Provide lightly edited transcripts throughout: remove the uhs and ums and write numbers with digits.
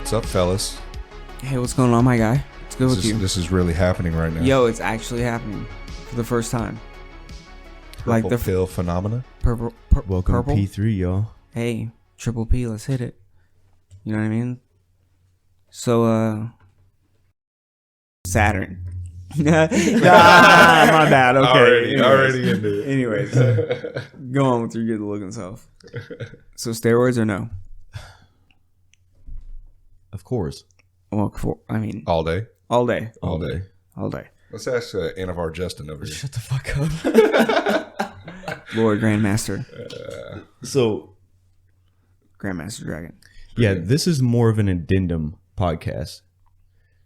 What's up, fellas? Hey, what's going on, my guy? What's good with you? This is really happening right now. Yo, it's actually happening for the first time. Purple pill phenomena. Welcome Welcome to P3, y'all. Hey, triple P, let's hit it. You know what I mean? So, Saturn. My bad. Okay. Already into it. Anyways, go on with your good looking self. So, steroids or no? Of course. Well, All day. all day. All day. All day. Let's ask Anavar Justin over here. Shut the fuck up. Lord Grandmaster. So, Grandmaster Dragon. yeah, this is more of an addendum podcast.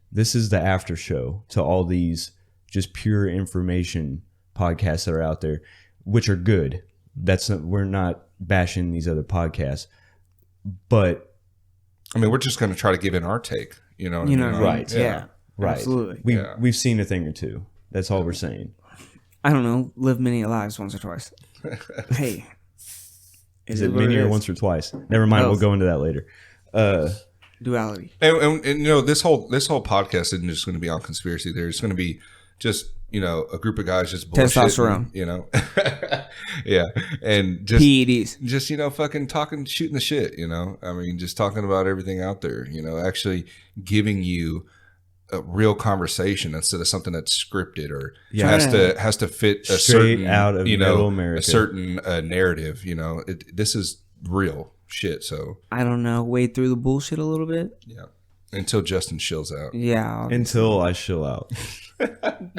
This is the after show to all these just pure information podcasts that are out there, which are good. We're not bashing these other podcasts, but I mean, we're just going to try to give in our take. You know what I mean? right. Yeah. right. Absolutely. We've seen a thing or two. That's all we're saying. I don't know. Live many lives once or twice. Hey. Is it many or once or twice? Never mind. We'll go into that later. Duality. And you know, this whole podcast isn't just going to be on conspiracy theory. It's going to be just, you know, a group of guys just bullshitting. Testosterone. You know? Yeah. And just PEDs. just, you know, fucking talking, shooting the shit, you know? I mean, just talking about everything out there, you know, actually giving you a real conversation instead of something that's scripted or has to fit a Straight certain, out of you know, middle America. a certain narrative, you know? This is real shit, so. I don't know. Wade through the bullshit a little bit. Yeah. Until Justin shills out. Yeah. Until I chill out.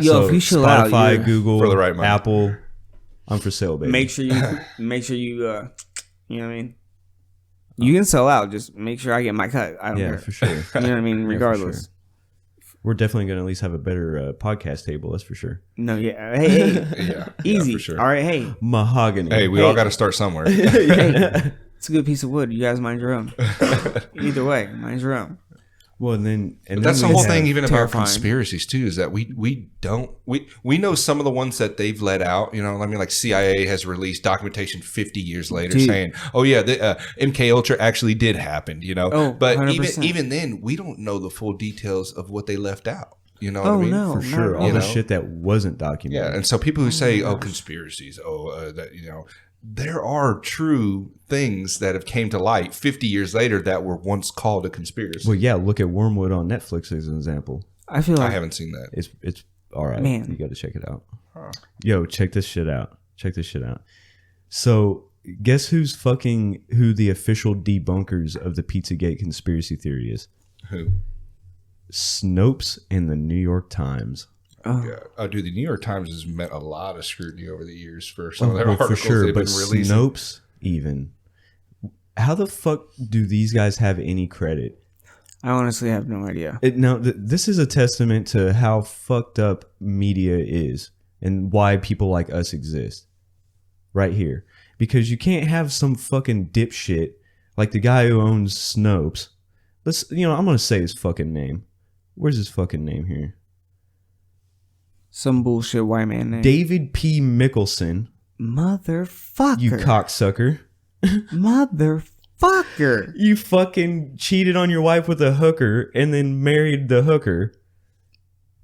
Yo, if you chill out, Spotify, Google, For the right money. Apple, I'm for sale, baby. make sure you, you know what I mean? You can sell out. Just make sure I get my cut. I don't care. for sure. You know what I mean? Regardless. We're definitely going to at least have a better podcast table. That's for sure. No, yeah. Hey. Yeah. Easy. For sure. All right. Hey. Mahogany. Hey, we all got to start somewhere. Hey. It's a good piece of wood. You guys mind your own. Either way, mind your own. Well, and But that's the whole thing, even terrifying. about conspiracies too, is that we know some of the ones that they've let out. You know, I mean, like CIA has released documentation 50 years later saying, "Oh yeah, the MK Ultra actually did happen." You know, Oh, but 100%. even then, we don't know the full details of what they left out. You know what Oh, I mean? no. for sure, all You the know? shit that wasn't documented. Yeah, and so people who say, "Oh, conspiracies," that you know. There are true things that have came to light 50 years later that were once called a conspiracy. Well, yeah, look at Wormwood on Netflix as an example. I feel I like haven't seen that. It's all right. Man. You got to check it out. Yo, check this shit out. So, guess who the official debunkers of the Pizzagate conspiracy theory is? Who? Snopes and the New York Times. Yeah. Oh, dude, the New York Times has met a lot of scrutiny over the years for some of their Well, articles for sure, they've but been releasing. Snopes even. How the fuck do these guys have any credit? I honestly have no idea. This is a testament to how fucked up media is and why people like us exist. Right here. Because you can't have some fucking dipshit like the guy who owns Snopes. I'm going to say his fucking name. Where's his fucking name here? Some bullshit white man name. David P. Mickelson. Motherfucker. You cocksucker. Motherfucker. You fucking cheated on your wife with a hooker and then married the hooker.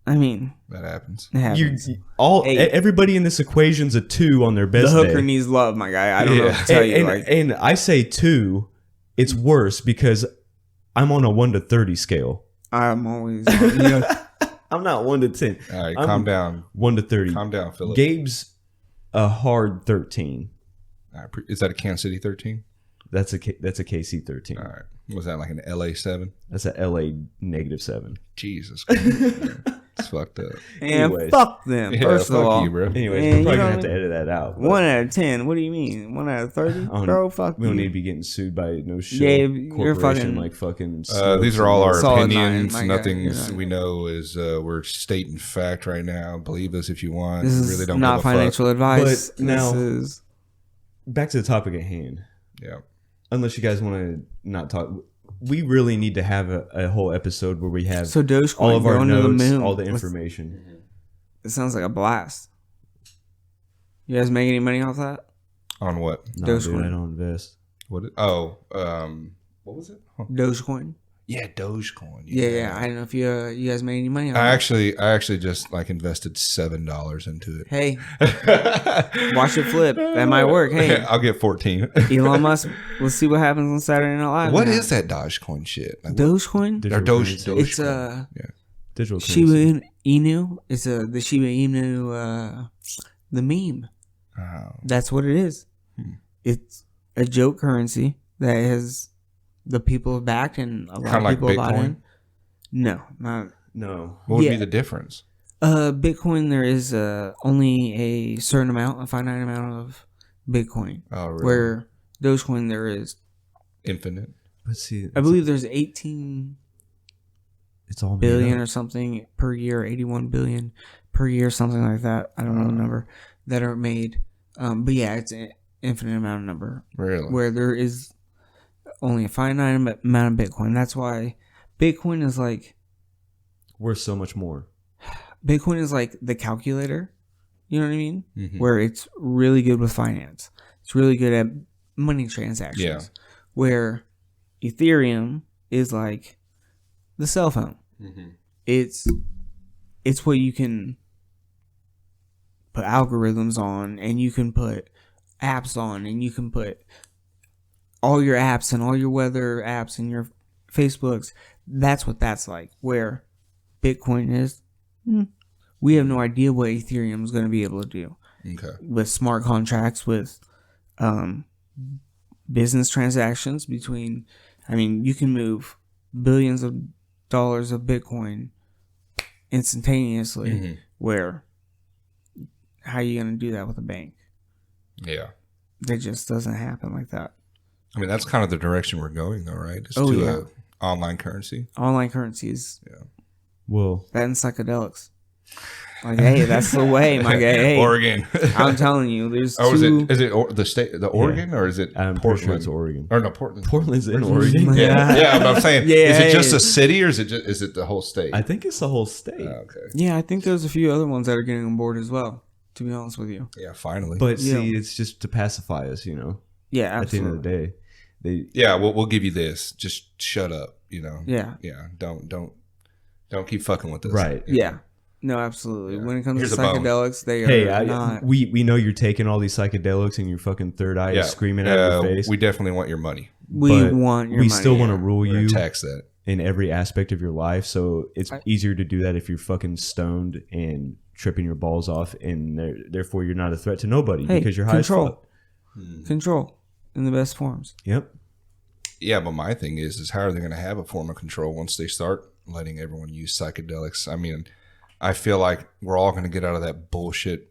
I mean, That happens. it happens. Everybody in this equation's a 2 on their best The hooker day. needs love, my guy. I don't know what to tell you. And I say 2, it's worse because I'm on a 1 to 30 scale. I'm always, I'm not 1 to 10. All right, I'm calm down. 1 to 30. Calm down, Philip. Gabe's a hard 13. All right, is that a Kansas City 13? That's a KC 13. All right. Was that like an LA 7? That's a LA -7. Jesus Christ. It's fucked up. and Anyways. fuck them. Yeah, First of fuck all, you, bro. Anyways, Man, we're you probably know gonna have what to I edit that out. but 1 out of 10. What do you mean? 1 out of 30? Bro, fuck we don't you. need to be getting sued by no shit. Gabe, you're corporation fucking- like fucking. These are all our Solid opinions. 9, my guy. Nothing You're not- we know is we're stating fact right now. Believe us if you want. This We is really don't not give a fuck. financial advice. But now- this is Back to the topic at hand. Yeah. Unless you guys want to not talk, we really need to have a whole episode where we have so Dogecoin all of our going to the notes, moon. all the information. It sounds like a blast. You guys make any money off that? On what? No, dude, Dogecoin. I don't invest. What was it? Huh. Dogecoin. Yeah, Dogecoin. Yeah. I don't know if you guys made any money on I it. actually just like invested $7 into it. Hey, watch it flip. That might work. Hey, I'll get 14. Elon Musk. Let's see what happens on Saturday Night Live. What now. is that Dogecoin shit? Like, Dogecoin? Or Digital Doge. currency. It's Yeah. Digital Shiba currency. Inu. It's the Shiba Inu the meme. Oh. That's what it is. It's a joke currency that has the people have backed and a lot Kinda of like people have bought Bitcoin? in. No, not No. What would Yeah. be the difference? Bitcoin. There is only a certain amount, a finite amount of Bitcoin. Oh, really? Where Dogecoin there is, Infinite. Let's see. I believe there's 18 it's all made billion up. or something per year, 81 billion per year, something like that. I don't know the number that are made. But yeah, it's an infinite amount of number Really? where there is only a finite amount of Bitcoin. That's why Bitcoin is like Worth so much more. the calculator. You know what I mean? Mhm. Where it's really good with finance. It's really good at money transactions. Yeah. Where Ethereum is like the cell phone. Mhm. It's what you can put algorithms on, and you can put apps on, and you can put all your apps and all your weather apps and your Facebooks. That's what that's like. Where Bitcoin is, we have no idea what Ethereum is going to be able to do Okay. with smart contracts, with business transactions between. I mean, you can move billions of dollars of Bitcoin instantaneously. Mhm. Where how are you going to do that with a bank? Yeah. That just doesn't happen like that. I mean, that's kind of the direction we're going, though, right? It's Oh, to yeah. a online currency. Online currencies, Well, that and psychedelics. Like, hey, that's the way, my guy. Hey, Oregon. I'm telling you, there's Oh, two. is it the state, the Oregon, or is it I'm pretty Portland? sure it's Oregon. Or no, Portland. Portland's in Oregon. Yeah, yeah. But I'm saying, Yeah, is it just hey. a city, or is it the whole state? I think it's the whole state. Okay. Yeah, I think there's a few other ones that are getting on board as well. To be honest with you. Yeah, finally. But Yeah. see, it's just to pacify us, you know. Yeah, At the end of absolutely. the day, they yeah, we'll give you this. Just shut up. You know. Yeah. Yeah. Don't keep fucking with us. Right. Yeah. No, absolutely. Yeah. When it comes Here's to a bone. psychedelics, they hey, are not. we know you're taking all these psychedelics and your fucking third eye Yeah. is screaming at your face. We definitely want your money. We but want your we money. still want to yeah. rule We're you gonna tax that. in every aspect of your life. So it's easier to do that if you're fucking stoned and tripping your balls off, and therefore you're not a threat to nobody Hey, because you're high as control. fuck. Control in the best forms. Yep. Yeah, but my thing is how are they going to have a form of control once they start letting everyone use psychedelics? I mean, I feel like we're all going to get out of that bullshit,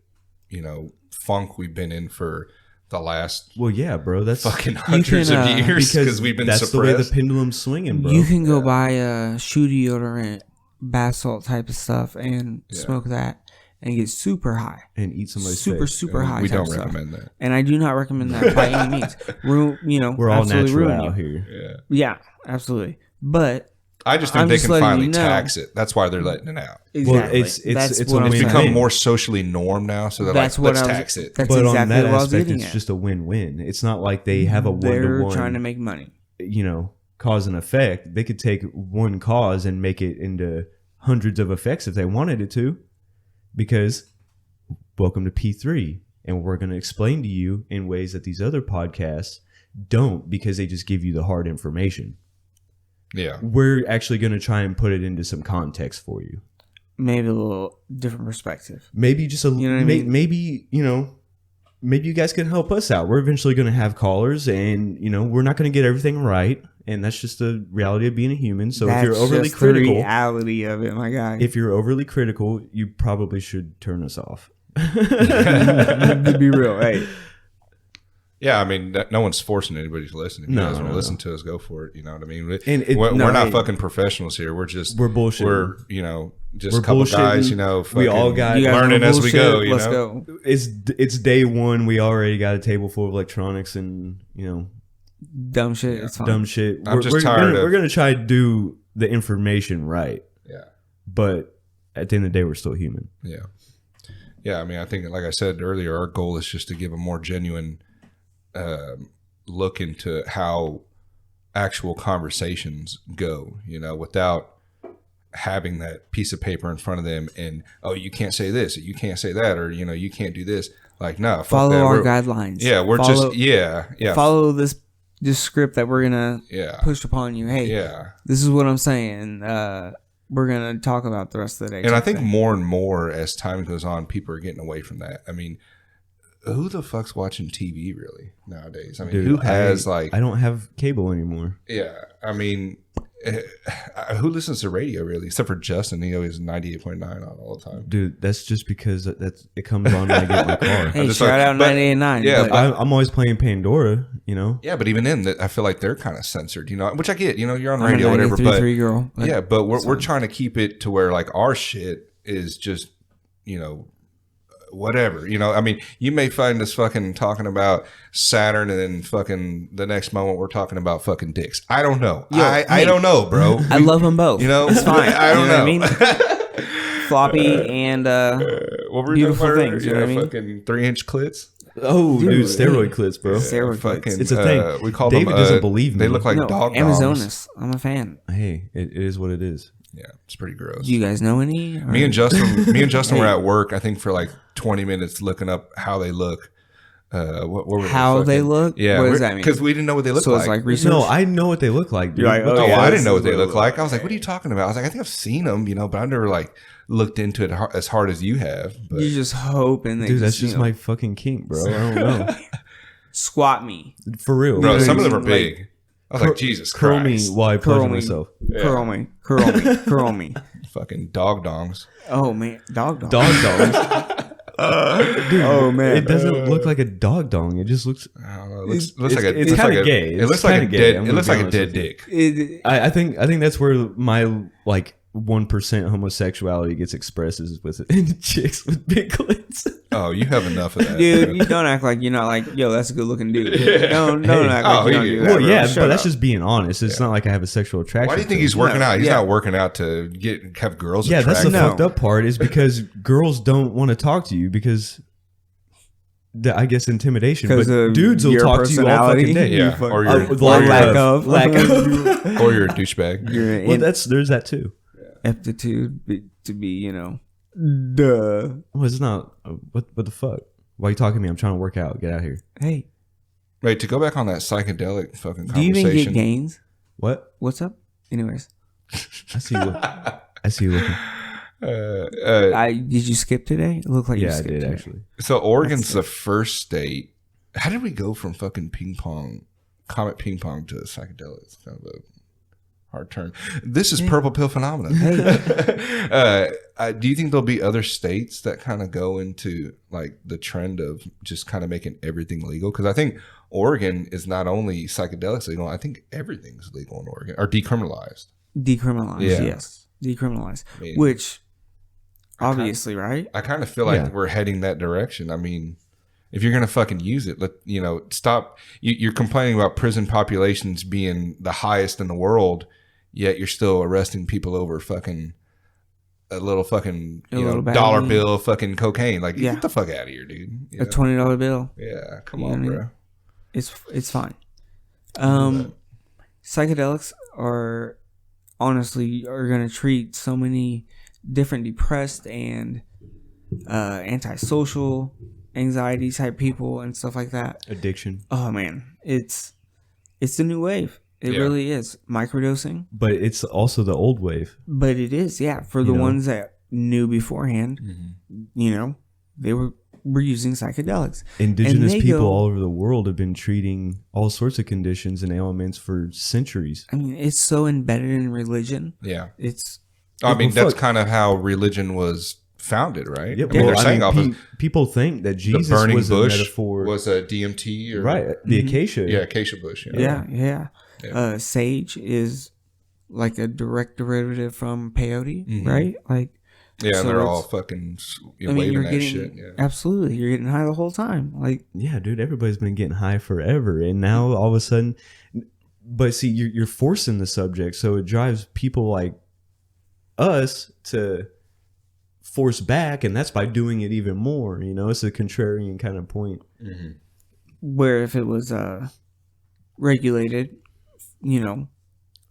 funk we've been in for the last Well, yeah, bro. That's fucking hundreds of years because we've been that's the way the suppressed. pendulum's swinging, bro. You can go buy a shoe deodorant, bath salt type of stuff, and Yeah. smoke that and get super high. and eat somebody's Super, face. super high. We type don't stuff. recommend that. And I do not recommend that by any means. We're all absolutely natural ruin out you. here. Yeah. Yeah, absolutely. But I just think I'm they just can letting finally you know. tax it. That's why they're letting it out. exactly, it's that's a what I'm win-win. It's saying. become thing. more socially norm now, so they're That's like, what let's I was- tax it. That's But exactly on that what I was aspect, getting it's at. just a win-win. It's not like they have a They're one-to-one, trying to make money. cause and effect. They could take one cause and make it into hundreds of effects if they wanted it to. Because welcome to P3, and we're going to explain to you in ways that these other podcasts don't, because they just give you the hard information. Yeah. We're actually going to try and put it into some context for you. Maybe a little different perspective. Maybe just a You know what I mean? maybe maybe you guys can help us out. We're eventually going to have callers, and we're not going to get everything right, and that's just the reality of being a human. So if you're overly just the critical, reality of it, my guy. if you're overly critical, you probably should turn us off. to be real, hey, Yeah, I mean, no one's forcing anybody to listen. If you No, guys want no, to listen to us, go for it. You know what I mean? And it- we're no, not hey. fucking professionals here. We're just We're bullshitting. We're just We're a couple guys. bullshitting. We all got- you guys learning wanna as we go. bullshit? Let's know? go. It's day one. We already got a table full of electronics and Dumb shit. It's fine. dumb shit. I'm just tired of- We're gonna try to do the information right, Yeah, but at the end of the day, we're still human. yeah, yeah. I mean, I think, like I said earlier, our goal is just to give a more genuine look into how actual conversations go, without having that piece of paper in front of them and, oh, you can't say this, or you can't say that, or, you can't do this. Like, no, fuck follow that. our guidelines. Yeah, we're follow, just, yeah. Follow this script that we're going to push upon you. Hey, this is what I'm saying. We're going to talk about the rest of the day. And I think more and more as time goes on, people are getting away from that. I mean, who the fuck's watching TV really nowadays? I mean, dude, who has I don't have cable anymore. Yeah. I mean, who listens to radio really? Except for Justin. He always 98.9 on all the time. Dude, that's just because it comes on when I get in my car. Hey, shout out 98.9. Yeah, I'm always playing Pandora, Yeah, but even then, I feel like they're kind of censored, which I get, you're on radio, whatever. But girl. Yeah, but we're trying to keep it to where like our shit is just, whatever, I mean, you may find us fucking talking about Saturn and then fucking the next moment we're talking about fucking dicks. I don't know. I don't know, bro. I love them both. It's fine. I don't know. What I mean? Floppy and what were beautiful things. You know what I mean? Fucking 3-inch clits. Oh, dude, steroid clits, bro. Steroid clits. It's a thing. We call David them. Doesn't believe me. They look like dog Amazonas. I'm a fan. Hey, it is what it is. Yeah, it's pretty gross. Do you guys know any? Me and Justin were at work, I think, for like 20 minutes looking up how they look. What were how they look? Yeah. What does that mean? Because we didn't know what they looked so like. It's like research? No, I know what they look like, dude. You're like, I didn't know what they look like. I was like, what are you talking about? I was like, I think I've seen them, but I've never like looked into it as hard as you have. But. You're just hoping. Dude, that's just my fucking kink, bro. I don't know. Squat me. For real. Bro, some of them are big. I was like, Jesus Christ. Curl me while I pleasure myself. Yeah. Curl me. Fucking dog dongs. Oh, man. Dog dongs. Dog dongs. Dude, oh, man. It doesn't look like a dog dong. It just looks... I don't know. It looks like it's kind of gay. It looks like a dead... It looks like a dead dick. I think that's where my, like... 1% homosexuality gets expressed is with chicks with big clits. Oh, you have enough of that, dude. You don't act like you're not like, yo, that's a good looking dude. Don't act like you don't do that. Well, yeah, Shut but up. that's just being honest. It's not like I have a sexual attraction. Why do you think he's working out? He's not working out to have girls. Yeah, that's the fucked up part is because girls don't want to talk to you because. I guess intimidation, but dudes will talk to you all fucking day. Yeah, or you're lack of, or you're a douchebag. Well, there's that too. Aptitude to be, duh. Well, it's not. What the fuck? Why are you talking to me? I'm trying to work out. Get out of here. Hey, wait, to go back on that psychedelic fucking conversation. Do you even get gains? What? What's up? Anyways, I see you looking. Did you skip today? It looked like you skipped I did today. actually. So Oregon's the first state. How did we go from fucking comet ping pong to psychedelics? Kind of a hard turn. This is purple pill phenomenon. Do you think there'll be other states that kind of go into like the trend of just kind of making everything legal? Because I think Oregon is not only psychedelics legal, I think everything's legal in Oregon or decriminalized. Yes. Decriminalized. I mean, which obviously, right? I kind of feel like we're heading that direction. I mean, if you're gonna fucking use it, stop. You're complaining about prison populations being the highest in the world, yet you're still arresting people over fucking a little fucking dollar bill fucking cocaine. Like, get the fuck out of here, dude. A $20 bill. Yeah, come on, bro. It's fine. Psychedelics are honestly gonna treat so many different depressed and antisocial, anxiety type people and stuff like that. Addiction. Oh man, it's the new wave. It really is. Microdosing. But it's also the old wave. But it is, for the ones that knew beforehand. Mm-hmm. They were using psychedelics. Indigenous people all over the world have been treating all sorts of conditions and ailments for centuries. I mean, it's so embedded in religion. Yeah. It's. I mean, that's kind of how religion was founded, right? Yep. I mean, they're saying people think that Jesus the burning was bush a metaphor. Was a DMT or right? The acacia. Yeah, acacia bush. Yeah. Sage is like a direct derivative from peyote, right? Like. Yeah, so and they're all fucking waving that shit. Yeah. Absolutely, you're getting high the whole time. Like, yeah, dude, everybody's been getting high forever, and now all of a sudden, but see, you're forcing the subject, so it drives people like us to force back, and that's by doing it even more. It's a contrarian kind of point. Where if it was regulated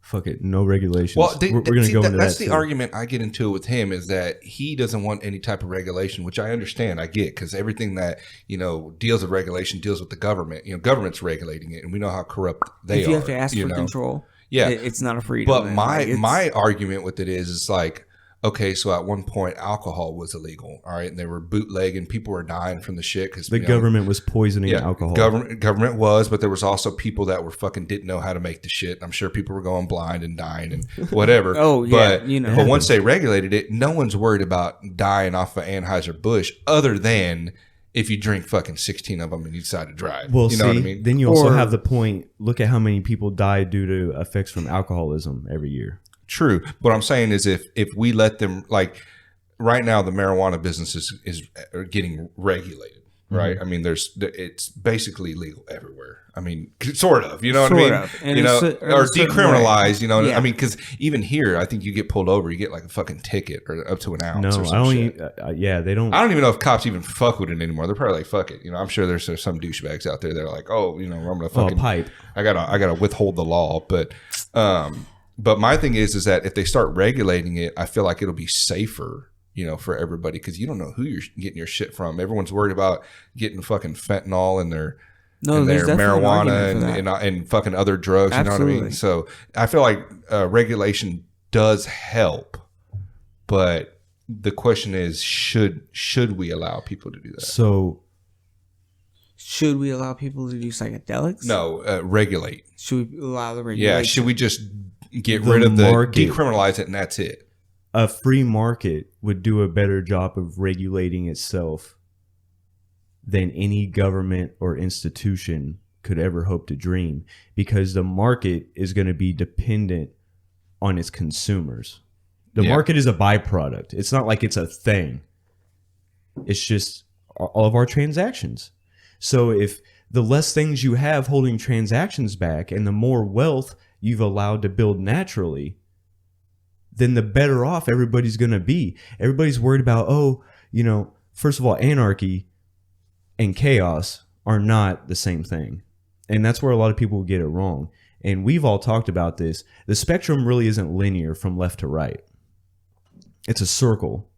Fuck it, no regulations. Well, we're going to go into that. That's the too. argument I get into with him, is that he doesn't want any type of regulation, which I understand. I get, because everything that deals with regulation deals with the government. Government's regulating it, and we know how corrupt they are. If you have to ask for control, yeah, it's not a freedom. But my argument with it is like, okay, so at one point alcohol was illegal, all right, and they were bootlegging, people were dying from the shit because the government was poisoning alcohol. Government was, but there was also people that were fucking didn't know how to make the shit. I'm sure people were going blind and dying and whatever. But once they regulated it, no one's worried about dying off of Anheuser-Busch, other than if you drink fucking 16 of them and you decide to drive. Well, know what I mean? Then you also have the point. Look at how many people die due to effects from alcoholism every year. True. What I'm saying is if we let them, like right now, the marijuana business is getting regulated, right? Mm-hmm. I mean, it's basically legal everywhere. I mean, sort of, you know what I mean? And or decriminalized, way. I mean, because even here, I think you get pulled over, you get like a fucking ticket or up to an ounce. No, or some I don't. shit. They don't. I don't even know if cops even fuck with it anymore. They're probably like, fuck it. I'm sure there's some douchebags out there that are like, oh, I'm gonna fucking pipe. I gotta withhold the law, But my thing is that if they start regulating it, I feel like it'll be safer, for everybody, because you don't know who you're getting your shit from. Everyone's worried about getting fucking fentanyl in their marijuana and fucking other drugs. Absolutely. You know what I mean? So I feel like regulation does help, but the question is, should we allow people to do that? So should we allow people to do psychedelics? No, regulate. Should we allow the regulation? Yeah. Should we just get rid of decriminalize it and that's it? A free market would do a better job of regulating itself than any government or institution could ever hope to dream, because the market is going to be dependent on its consumers. The market is a byproduct. It's not like it's a thing. It's just all of our transactions. So if the less things you have holding transactions back and the more wealth you've allowed to build naturally, then the better off everybody's going to be. Everybody's worried about, first of all, anarchy and chaos are not the same thing. And that's where a lot of people get it wrong. And we've all talked about this. The spectrum really isn't linear from left to right. It's a circle.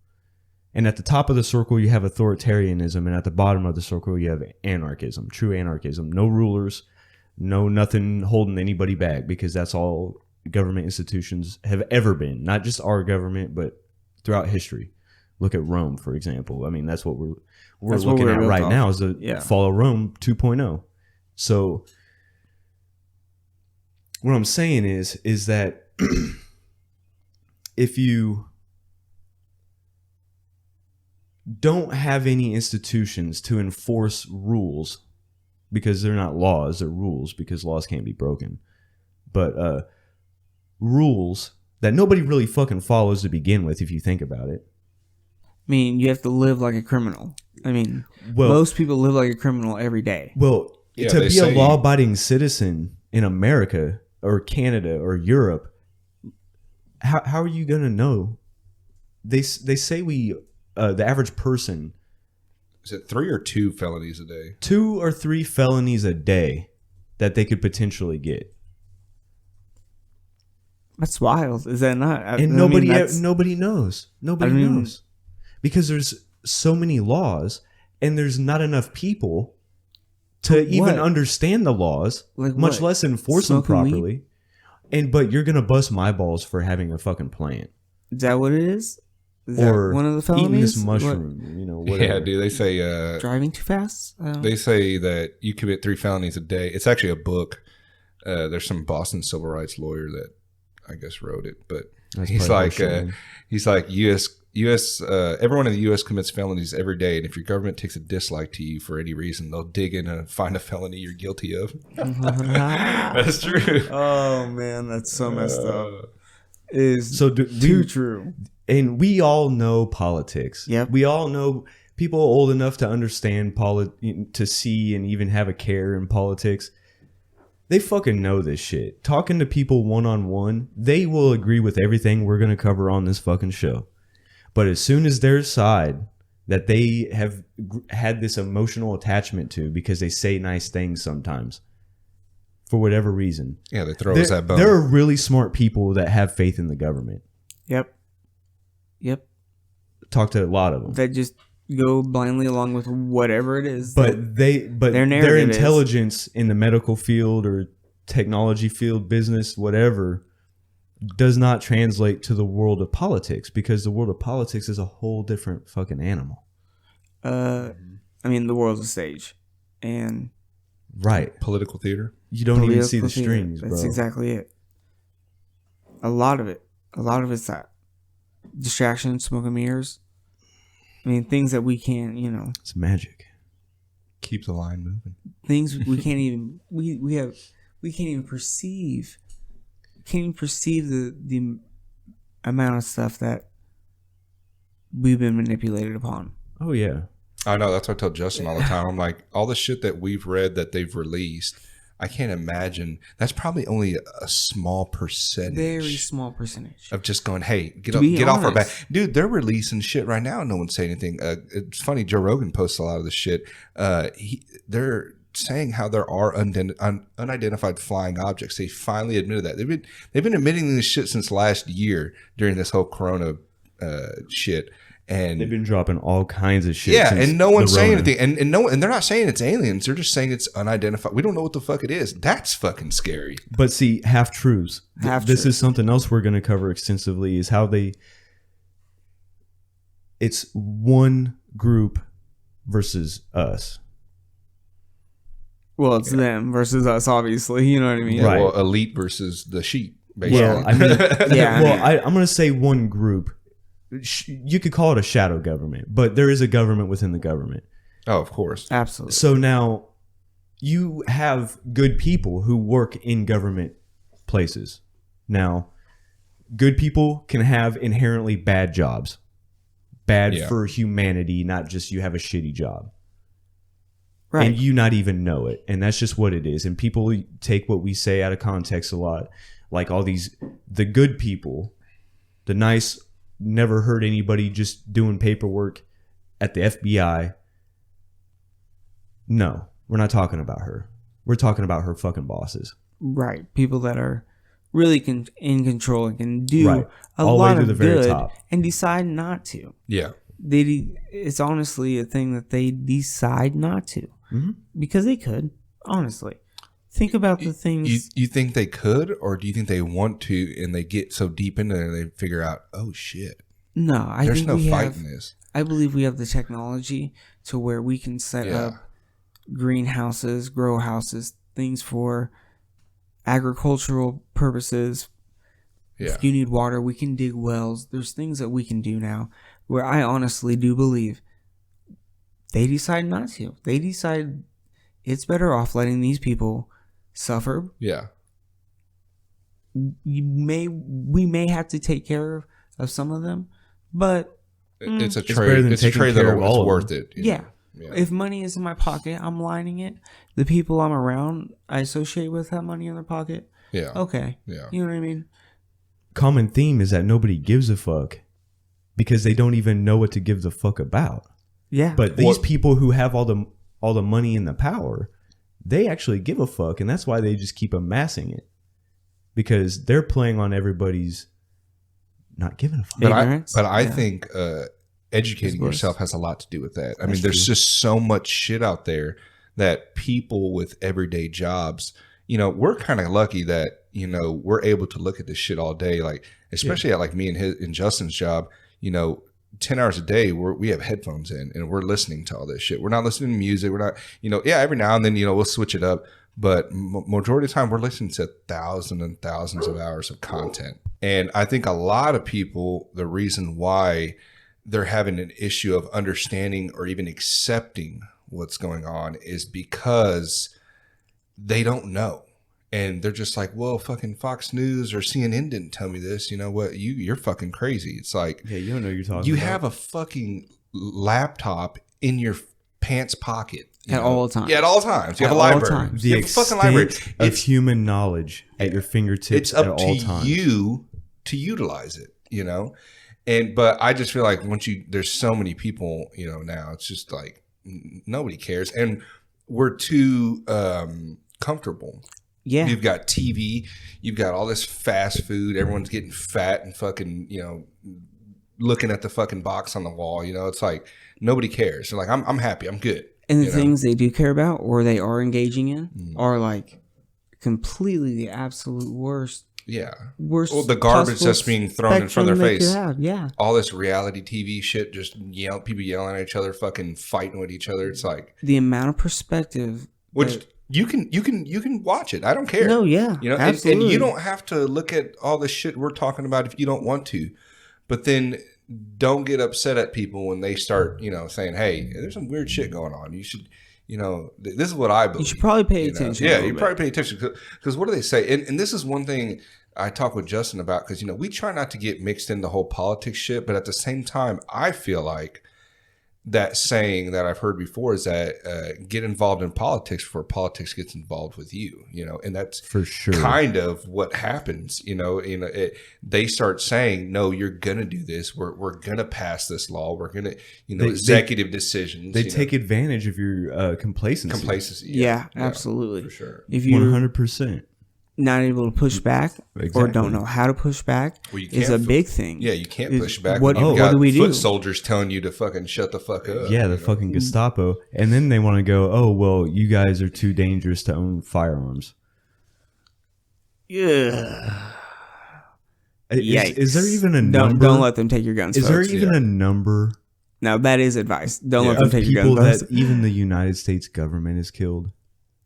And at the top of the circle, you have authoritarianism. And at the bottom of the circle, you have anarchism, true anarchism. No rulers, nothing holding anybody back, because that's all government institutions have ever been. Not just our government, but throughout history. Look at Rome, for example. I mean, that's what we're looking at right now, is the fall of Rome 2.0. So what I'm saying is that if you don't have any institutions to enforce rules, because they're not laws, they're rules, because laws can't be broken, but rules that nobody really fucking follows to begin with, if you think about it. I mean, you have to live like a criminal. I mean, most people live like a criminal every day. Well, to be a law-abiding citizen in America or Canada or Europe, how are you going to know? They say the average person... Is it 3 or 2 felonies a day? 2 or 3 felonies a day that they could potentially get. That's wild. Is that not? And nobody knows. Nobody knows. Because there's so many laws and there's not enough people to even understand the laws, much less enforce them properly. But you're going to bust my balls for having a fucking plant. Is that what it is? Is that one of the felonies? Eating this mushroom, whatever. Yeah, dude. They say driving too fast. They say that you commit 3 felonies a day. It's actually a book. There's some Boston civil rights lawyer that I guess wrote it, but he's like U.S. Everyone in the U.S. commits felonies every day, and if your government takes a dislike to you for any reason, they'll dig in and find a felony you're guilty of. That's true. Oh man, that's so messed up. Too true. And we all know politics. Yep. We all know people old enough to understand to see and even have a care in politics. They fucking know this shit. Talking to people one-on-one, they will agree with everything we're going to cover on this fucking show. But as soon as their side that they have had this emotional attachment to because they say nice things sometimes, for whatever reason. Yeah, they throw us that bone. There are really smart people that have faith in the government. Yep. Talk to a lot of them. That just go blindly along with whatever it is. But their intelligence in the medical field or technology field, business, whatever, does not translate to the world of politics, because the world of politics is a whole different fucking animal. I mean, the world's a stage, and Political theater. You don't even see the strings, That's bro. exactly it. A lot of it's that distraction, smoke and mirrors. I mean, things that we can't, It's magic. Keep the line moving. Things we can't even we can't even perceive. Can't even perceive the amount of stuff that we've been manipulated upon. Oh yeah. I know. That's what I tell Justin all the time. I'm like, all the shit that we've read that they've released, I can't imagine. That's probably only a small percentage. Very small percentage. Of just going, hey, get off our back. Dude, they're releasing shit right now. No one's saying anything. It's funny. Joe Rogan posts a lot of this shit. They're saying how there are unidentified flying objects. They finally admitted that. They've been admitting this shit since last year during this whole corona shit. And they've been dropping all kinds of shit. Yeah, and no one's saying anything. And they're not saying it's aliens. They're just saying it's unidentified. We don't know what the fuck it is. That's fucking scary. But see, half truths. This is something else we're going to cover extensively, is how it's one group versus us. Well, it's them versus us, obviously. You know what I mean? Yeah, Right. Well, elite versus the sheep, basically. Well, I mean, Yeah, I'm going to say one group. You could call it a shadow government, but there is a government within the government. Oh, of course. Absolutely. So now you have good people who work in government places. Now, good people can have inherently bad jobs. Bad for humanity, not just you have a shitty job. Right. And you not even know it. And that's just what it is. And people take what we say out of context a lot. Like all the good people, the nice, never hurt anybody just doing paperwork at the FBI. No, we're not talking about her. We're talking about her fucking bosses. Right. People that are really in control and can do a all lot the way to of the very good top. and decide not to. Yeah. It's honestly a thing that they decide not to. Mm-hmm. Because they could, honestly. Think about the things. You think they could, or do you think they want to, and they get so deep into it and they figure out, oh shit, No, there's no fighting this. I believe we have the technology to where we can set up greenhouses, grow houses, things for agricultural purposes. Yeah. If you need water, we can dig wells. There's things that we can do now where I honestly do believe they decide not to. They decide it's better off letting these people suffer. Yeah. We may have to take care of some of them, but It's a better trade. than It's a taking trade care that of it's all of worth them. it. you yeah. know? Yeah. If money is in my pocket, I'm lining it. The people I'm around, I associate with, have money in their pocket. Yeah. Okay. Yeah. You know what I mean? Common theme is that nobody gives a fuck because they don't even know what to give the fuck about. Yeah. But these people who have all the money and the power, they actually give a fuck, and that's why they just keep amassing it, because they're playing on everybody's not giving a fuck. But I think educating yourself has a lot to do with that. I mean, there's just so much shit out there that people with everyday jobs, we're kind of lucky that, we're able to look at this shit all day. Like, especially at like me and Justin's job, 10 hours a day, we have headphones in and we're listening to all this shit. We're not listening to music. We're not, every now and then, we'll switch it up. But majority of the time, we're listening to thousands and thousands of hours of content. And I think a lot of people, the reason why they're having an issue of understanding or even accepting what's going on is because they don't know. And they're just like, well, fucking Fox News or CNN didn't tell me this. You know what? You're fucking crazy. It's like, Yeah, you don't know what you're talking you about. have a fucking laptop in your pants pocket. At all times. Yeah, at all times. You have a At all library. times. The You have a fucking library. extent of human knowledge at your fingertips It's up at to all times. you to utilize it, but I just feel like there's so many people, now it's just like nobody cares. And we're too comfortable Yeah. You've got TV. You've got all this fast food. Everyone's getting fat and fucking, looking at the fucking box on the wall. It's like nobody cares. They're like, I'm happy. I'm good. And the things they do care about or they are engaging in are like completely the absolute worst. Yeah. Worst. Well, the garbage that's being thrown in front of their face. Yeah. All this reality TV shit, just people yelling at each other, fucking fighting with each other. It's like the amount of perspective. Which you can watch it. I don't care. No, yeah. Absolutely. And you don't have to look at all the shit we're talking about if you don't want to. But then don't get upset at people when they start, saying, "Hey, there's some weird shit going on. You should, this is what I believe." You should probably pay attention. Yeah, you probably pay attention because what do they say? And this is one thing I talk with Justin about because we try not to get mixed in the whole politics shit, but at the same time, I feel like that saying that I've heard before is that get involved in politics before politics gets involved with you, and that's for sure kind of what happens. They start saying, no, you're going to do this. We're going to pass this law. We're going to, executive decisions. They take advantage of your complacency. Complacency. Yeah, absolutely. For sure. If you're 100%. not able to push back or don't know how to push back is a big thing. Yeah, you can't push back. What You've do we do? Foot soldiers telling you to fucking shut the fuck up. Yeah, the fucking Gestapo. And then they want to go, oh, well, you guys are too dangerous to own firearms. Yeah. Is there even a number? Don't let them take your guns, Is folks. there even a number? No, that is advice. Don't let them take your people guns. that even the United States government is killed?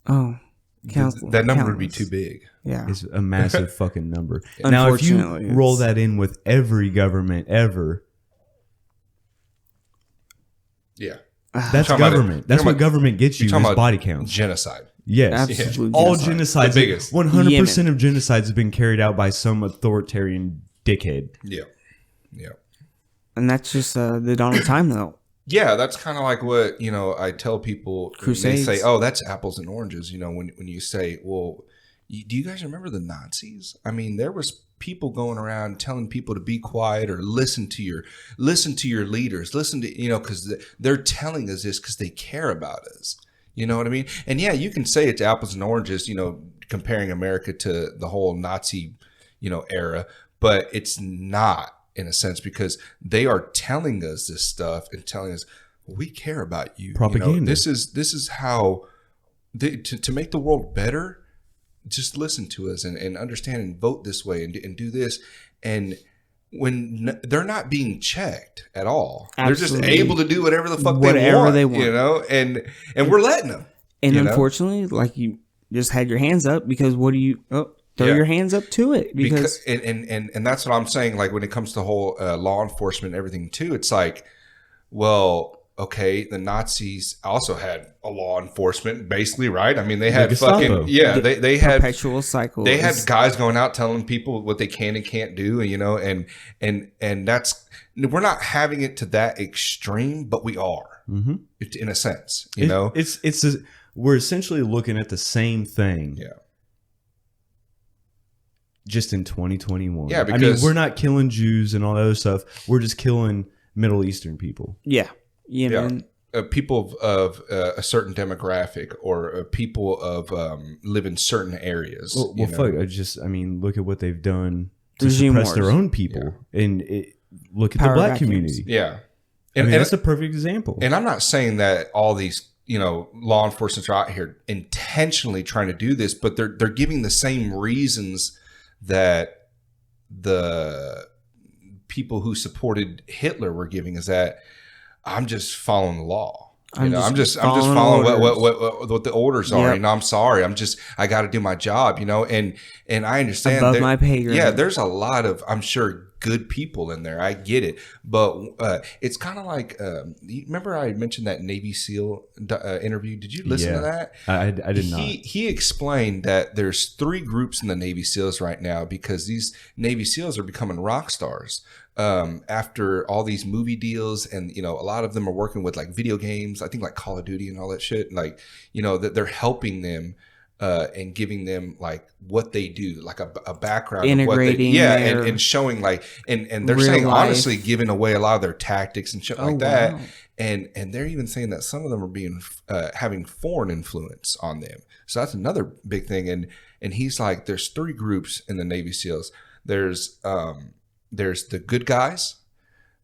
Oh. That number would be too big. Yeah. It's a massive fucking number. Now, if you roll that in with every government ever, yeah, that's government. That's what government gets you is body counts. Genocide. Yes. Absolute All genocide. genocides. The biggest. 100% of genocides have been carried out by some authoritarian dickhead. Yeah. Yeah. And that's just the dawn of time, though. Yeah, that's kind of like what, I tell people. Crusades. They say, oh, that's apples and oranges. When you say, well, do you guys remember the Nazis? I mean, there was people going around telling people to be quiet or listen to your leaders, listen to, because they're telling us this because they care about us. You know what I mean? And yeah, you can say it's apples and oranges, comparing America to the whole Nazi, era, but it's not. In a sense, because they are telling us this stuff and telling us, well, we care about you. Propaganda. This is how to make the world better. Just listen to us and understand and vote this way and do this. And when they're not being checked at all, Absolutely. They're just able to do whatever the fuck they want. And we're letting them. And unfortunately, like you just had your hands up because what do you? Throw your hands up to it because and that's what I'm saying. Like when it comes to whole law enforcement and everything too, it's like, well, okay, the Nazis also had a law enforcement, basically, right? I mean, they had fucking they had perpetual cycle. They had guys going out telling people what they can and can't do, and that's we're not having it to that extreme, but we are in a sense, we're essentially looking at the same thing. Yeah. Just in 2021. Yeah, because we're not killing Jews and all that other stuff. We're just killing Middle Eastern people. Yeah. Man. People of a certain demographic or people of live in certain areas. Well, fuck. Look at what they've done to suppress their own people, and look at the black community. Yeah, and that's a perfect example. And I'm not saying that all these law enforcement are out here intentionally trying to do this, but they're giving the same reasons that the people who supported Hitler were giving, is that I'm just following the law. I'm just following what the orders are. Yep. I'm sorry. I got to do my job. And I understand above my pay grade. Yeah, there's a lot of, I'm sure, good people in there. I get it, but it's kind of like you remember I mentioned that Navy SEAL interview. Did you listen to that? I did not. He explained that there's 3 groups in the Navy SEALs right now because these Navy SEALs are becoming rock stars after all these movie deals, and a lot of them are working with like video games. I think like Call of Duty and all that shit. Like that they're helping them. And giving them like what they do, like a background, integrating, of what they, and showing like, and they're saying life. Honestly, giving away a lot of their tactics and shit like that, wow. and they're even saying that some of them are being having foreign influence on them. So that's another big thing, and and he's like, there's 3 groups in the Navy SEALs. There's the good guys,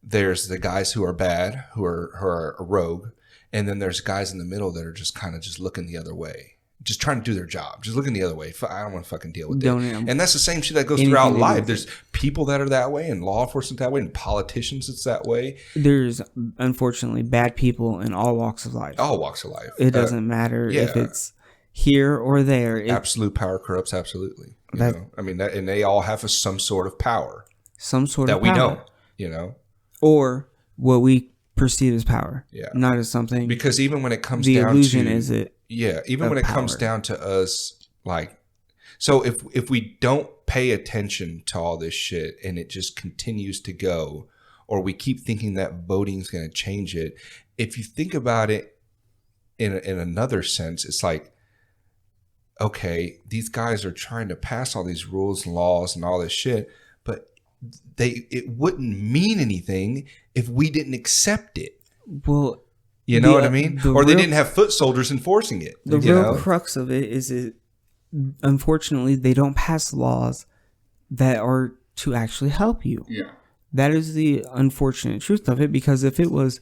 there's the guys who are bad, who are a rogue, and then there's guys in the middle that are just kind of just looking the other way, just trying to do their job, just looking the other way. I don't want to fucking deal with it. And that's the same shit that goes throughout life. There's people that are that way, and law enforcement that way, and politicians that's that way. There's unfortunately bad people in all walks of life. All walks of life. It doesn't matter if it's here or there. Absolute power corrupts absolutely. You know? I mean, and they all have some sort of power. Some sort that of power. we don't, you know? Or what we perceive as power. Yeah. Not as something. Because even when it comes the down to... illusion is it. Yeah, even when it comes down to us, like... So if we don't pay attention to all this shit and it just continues to go, or we keep thinking that voting is going to change it, if you think about it in another sense, it's like, okay, these guys are trying to pass all these rules and laws and all this shit, but it wouldn't mean anything if we didn't accept it. Well, you know what I mean? Or they didn't have foot soldiers enforcing it. The real crux of it is unfortunately, they don't pass laws that are to actually help you. Yeah. That is the unfortunate truth of it, because if it was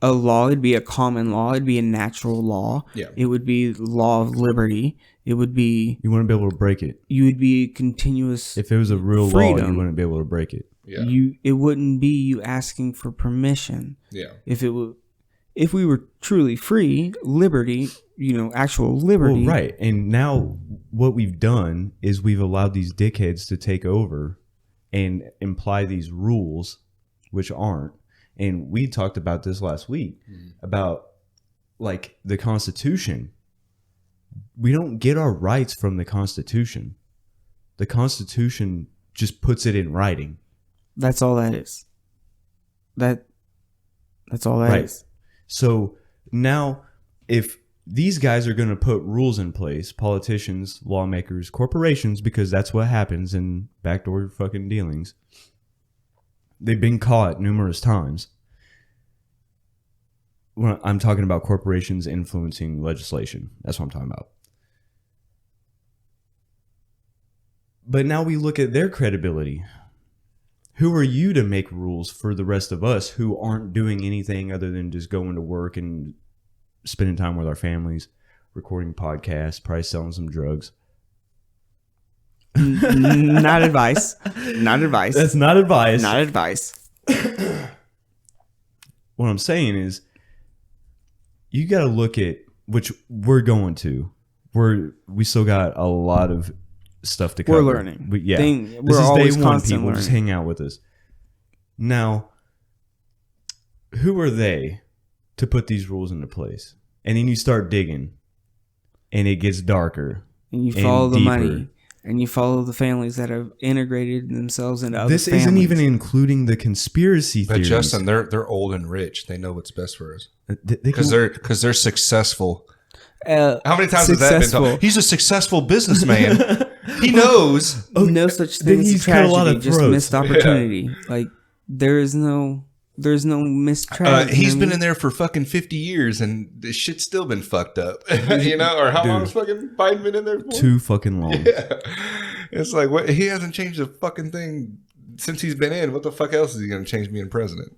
a law, it'd be a common law, it'd be a natural law. Yeah. It would be law of liberty. It would be... You wouldn't be able to break it. You would be continuous If it was a real freedom. law, you wouldn't be able to break it. Yeah. It wouldn't be you asking for permission. Yeah. If we were truly free, liberty, actual liberty. Well, right. And now what we've done is we've allowed these dickheads to take over and imply these rules, which aren't. And we talked about this last week about like the Constitution. We don't get our rights from the Constitution. The Constitution just puts it in writing. That's all that is. That's all that is. So now if these guys are going to put rules in place, politicians, lawmakers, corporations, because that's what happens in backdoor fucking dealings. They've been caught numerous times. When I'm talking about corporations influencing legislation. That's what I'm talking about. But now we look at their credibility. Who are you to make rules for the rest of us who aren't doing anything other than just going to work and spending time with our families, recording podcasts, probably selling some drugs? Not advice. Not advice. That's not advice. Not advice. What I'm saying is, you got to look at, which we're going to. We still got a lot of stuff to cover. We're learning. This we're is always day one, constant people. learning. Just hang out with us. Now, who are they to put these rules into place? And then you start digging, and it gets darker. And you follow the money. And you follow the families that have integrated themselves into other This families. isn't even including the conspiracy theories. But Justin, they're old and rich. They know what's best for us Because they're successful. How many times has that been told? He's a successful businessman. He knows. No such thing as tragedy, just missed opportunity. Yeah. Like there's no missed tragedy. He's been in there for fucking 50 years and the shit's still been fucked up. Or how long has fucking Biden been in there for? Too fucking long. Yeah. It's like, what? He hasn't changed a fucking thing since he's been in. What the fuck else is he going to change being president?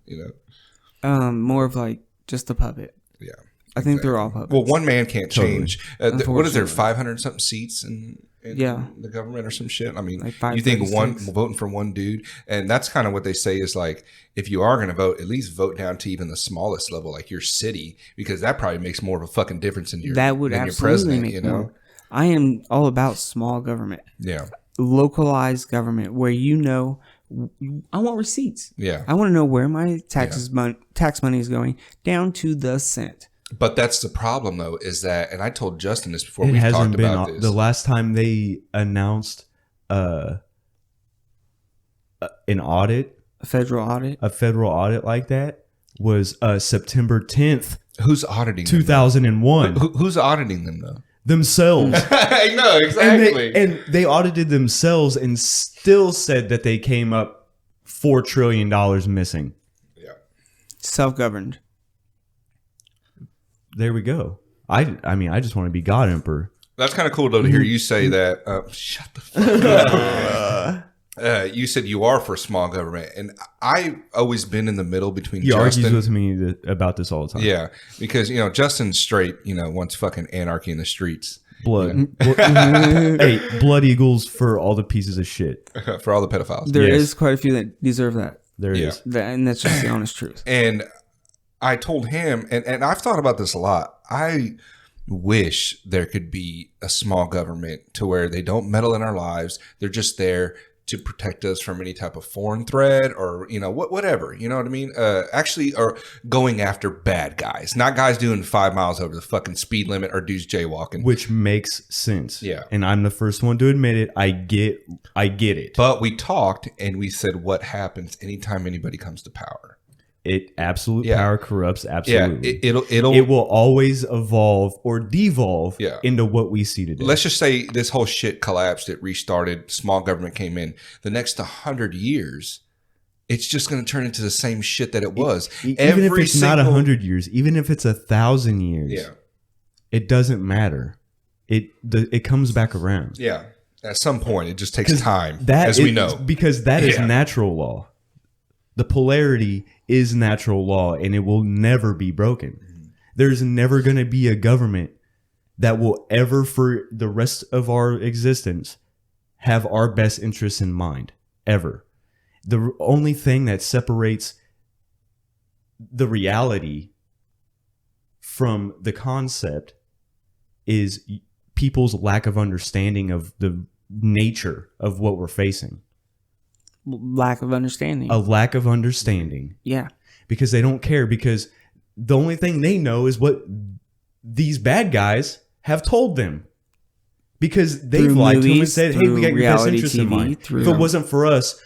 More of like just a puppet. Yeah. I think they're all puppets. Well, one man can't change. What is there, 500 something seats in the government or some shit? I mean, like you think voting for one dude, and that's kind of what they say is like, if you are going to vote, at least vote down to even the smallest level, like your city, because that probably makes more of a fucking difference in your that would than absolutely your president. Make more. I am all about small government. Yeah, localized government where I want receipts. Yeah, I want to know where my tax money is going down to the cent. But that's the problem, though, is that, and I told Justin this before we talked about this. The last time they announced an audit, a federal audit like that was September 10th. Who's auditing 2001. Who's auditing them, though? Themselves. I know, exactly. And they audited themselves and still said that they came up $4 trillion missing. Yeah. Self-governed. There we go. I mean, I just want to be God Emperor. That's kind of cool though to hear you say that. Shut the fuck up. You said you are for small government, and I've always been in the middle between. He argues with me about this all the time. Yeah, because Justin's straight. Wants fucking anarchy in the streets. Blood. Hey, blood eagles for all the pieces of shit. For all the pedophiles. There is quite a few that deserve that. There is, and that's just the honest truth. And I told him, and I've thought about this a lot. I wish there could be a small government to where they don't meddle in our lives. They're just there to protect us from any type of foreign threat or, whatever. You know what I mean? Actually, or going after bad guys, not guys doing 5 miles over the fucking speed limit or dudes jaywalking. Which makes sense. Yeah. And I'm the first one to admit it. I get it. But we talked and we said what happens anytime anybody comes to power. Absolute power corrupts absolutely. Yeah, it will always evolve or devolve Yeah. into what we see today. Let's just say this whole shit collapsed. It restarted. Small government came in. The next 100 years, it's just going to turn into the same shit that it was. Even if it's not 100 years, even if it's 1,000 years, it doesn't matter. It comes back around. Yeah, at some point, it just takes time, we know, because that is natural law. The polarity is natural law, and it will never be broken. There's never going to be a government that will ever, for the rest of our existence, have our best interests in mind, ever. The only thing that separates the reality from the concept is people's lack of understanding of the nature of what we're facing. Lack of understanding. A lack of understanding. Yeah. Because they don't care, because the only thing they know is what these bad guys have told them. Because they've lied to them and said, hey, we got your best interest in mind. If it wasn't for us,